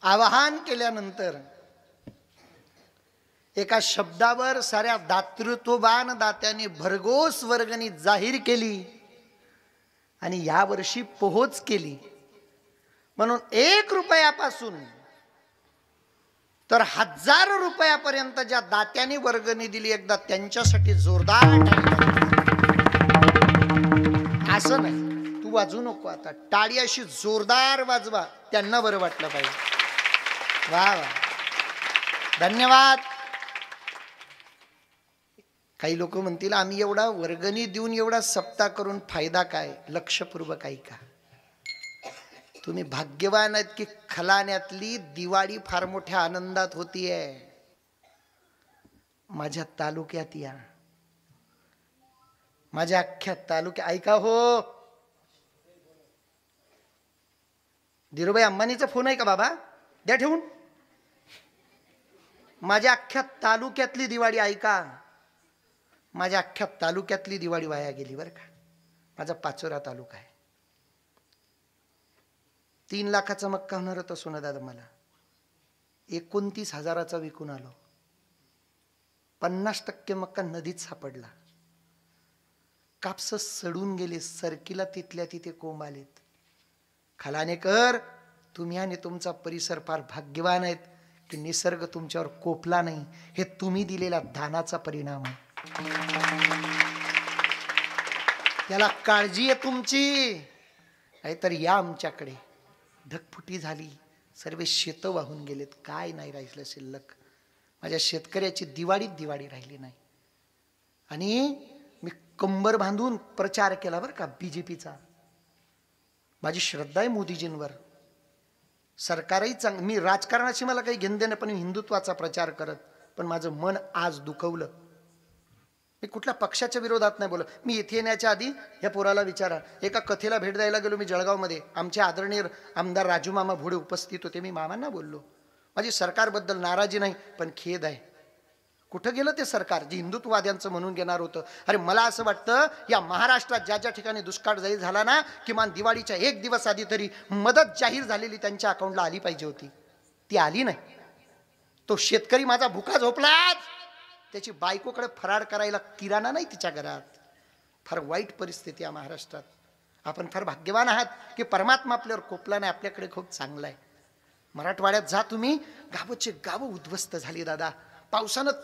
आवाहन केल्यानंतर एका शब्दावर साऱ्या दातृत्ववान दात्याने भरघोस वर्गणी जाहीर केली आणि या वर्षी पोहोच केली. म्हणून 1 रुपयापासून तर 1000 रुपयापर्यंत ज्या दात्यांनी वर्गणी दिली, एकदा त्यांच्यासाठी जोरदार असं नाही तू वाजू नको आता, टाळी अशी जोरदार वाजवा, त्यांना बरं वाटलं पाहिजे. वा वा, धन्यवाद. काही लोक म्हणतील आम्ही एवढा वर्गणी देऊन एवढा सप्ताह करून फायदा काय? लक्षपूर्वक ऐका. तुम्ही भाग्यवान आहेत की खलाण्यातली दिवाळी फार मोठ्या आनंदात होतीये. माझ्या तालुक्यात या, माझ्या अख्ख्या तालुक्यात ऐका हो. धीरूभाई अंबानीचा फोन आहे का बाबा? द्या ठेवून. माझ्या अख्ख्या तालुक्यातली दिवाळी ऐका. माझ्या अख्ख्या तालुक्यातली दिवाळी वाया गेली बरं का. माझा पाचोरा तालुका आहे. 3 लाखाचा मक्का होणार होता सोनं दादा, मला 29,000चा विकून आलो. 50% मक्का नदीत सापडला. कापस सडून गेले, सरकीला तिथल्या तिथे कोंब आलेत. खलानेकर, तुम्ही आणि तुमचा परिसर फार भाग्यवान आहेत की निसर्ग तुमच्यावर कोपला नाही. हे तुम्ही दिलेल्या दानाचा परिणाम आहे. त्याला काळजी आहे तुमची. नाहीतर या आमच्याकडे. ढगफुटी झाली, सर्व शेत वाहून गेलेत, काय नाही राहिलं शिल्लक. माझ्या शेतकऱ्याची दिवाळी राहिली नाही. आणि मी कंबर बांधून प्रचार केला बरं का बीजेपीचा. माझी श्रद्धा आहे मोदीजींवर. सरकारही मी राजकारणाशी मला काही घेणं देणं, पण मी हिंदुत्वाचा प्रचार करत. पण माझं मन आज दुखवलं. मी कुठल्या पक्षाच्या विरोधात नाही बोलत. मी इथे येण्याच्या आधी या पोराला विचारा. एका कथेला भेट द्यायला गेलो मी जळगावमध्ये. आमचे आदरणीय आमदार राजू मामा भोडे उपस्थित होते. मी मामांना बोललो, माझी सरकारबद्दल नाराजी नाही पण खेद आहे. कुठं गेलं ते सरकार जे हिंदुत्ववाद्यांचं म्हणून घेणार होतं? अरे मला असं वाटतं या महाराष्ट्रात ज्या ज्या ठिकाणी दुष्काळ जाहीर झाला ना, किमान दिवाळीच्या 1 दिवस आधी तरी मदत जाहीर झालेली त्यांच्या अकाउंटला आली पाहिजे होती. ती आली नाही. तो शेतकरी माझा भुका झोपलाच. त्याची बायकोकडे फराळ करायला किराणा नाही तिच्या घरात. फार वाईट परिस्थिती आहे महाराष्ट्रात. आपण फार भाग्यवान आहात की परमात्मा आपल्यावर कोपला नाही, आपल्याकडे खूप चांगला आहे. मराठवाड्यात जा तुम्ही, गावचे गाव उद्ध्वस्त झाली दादा. पावसानं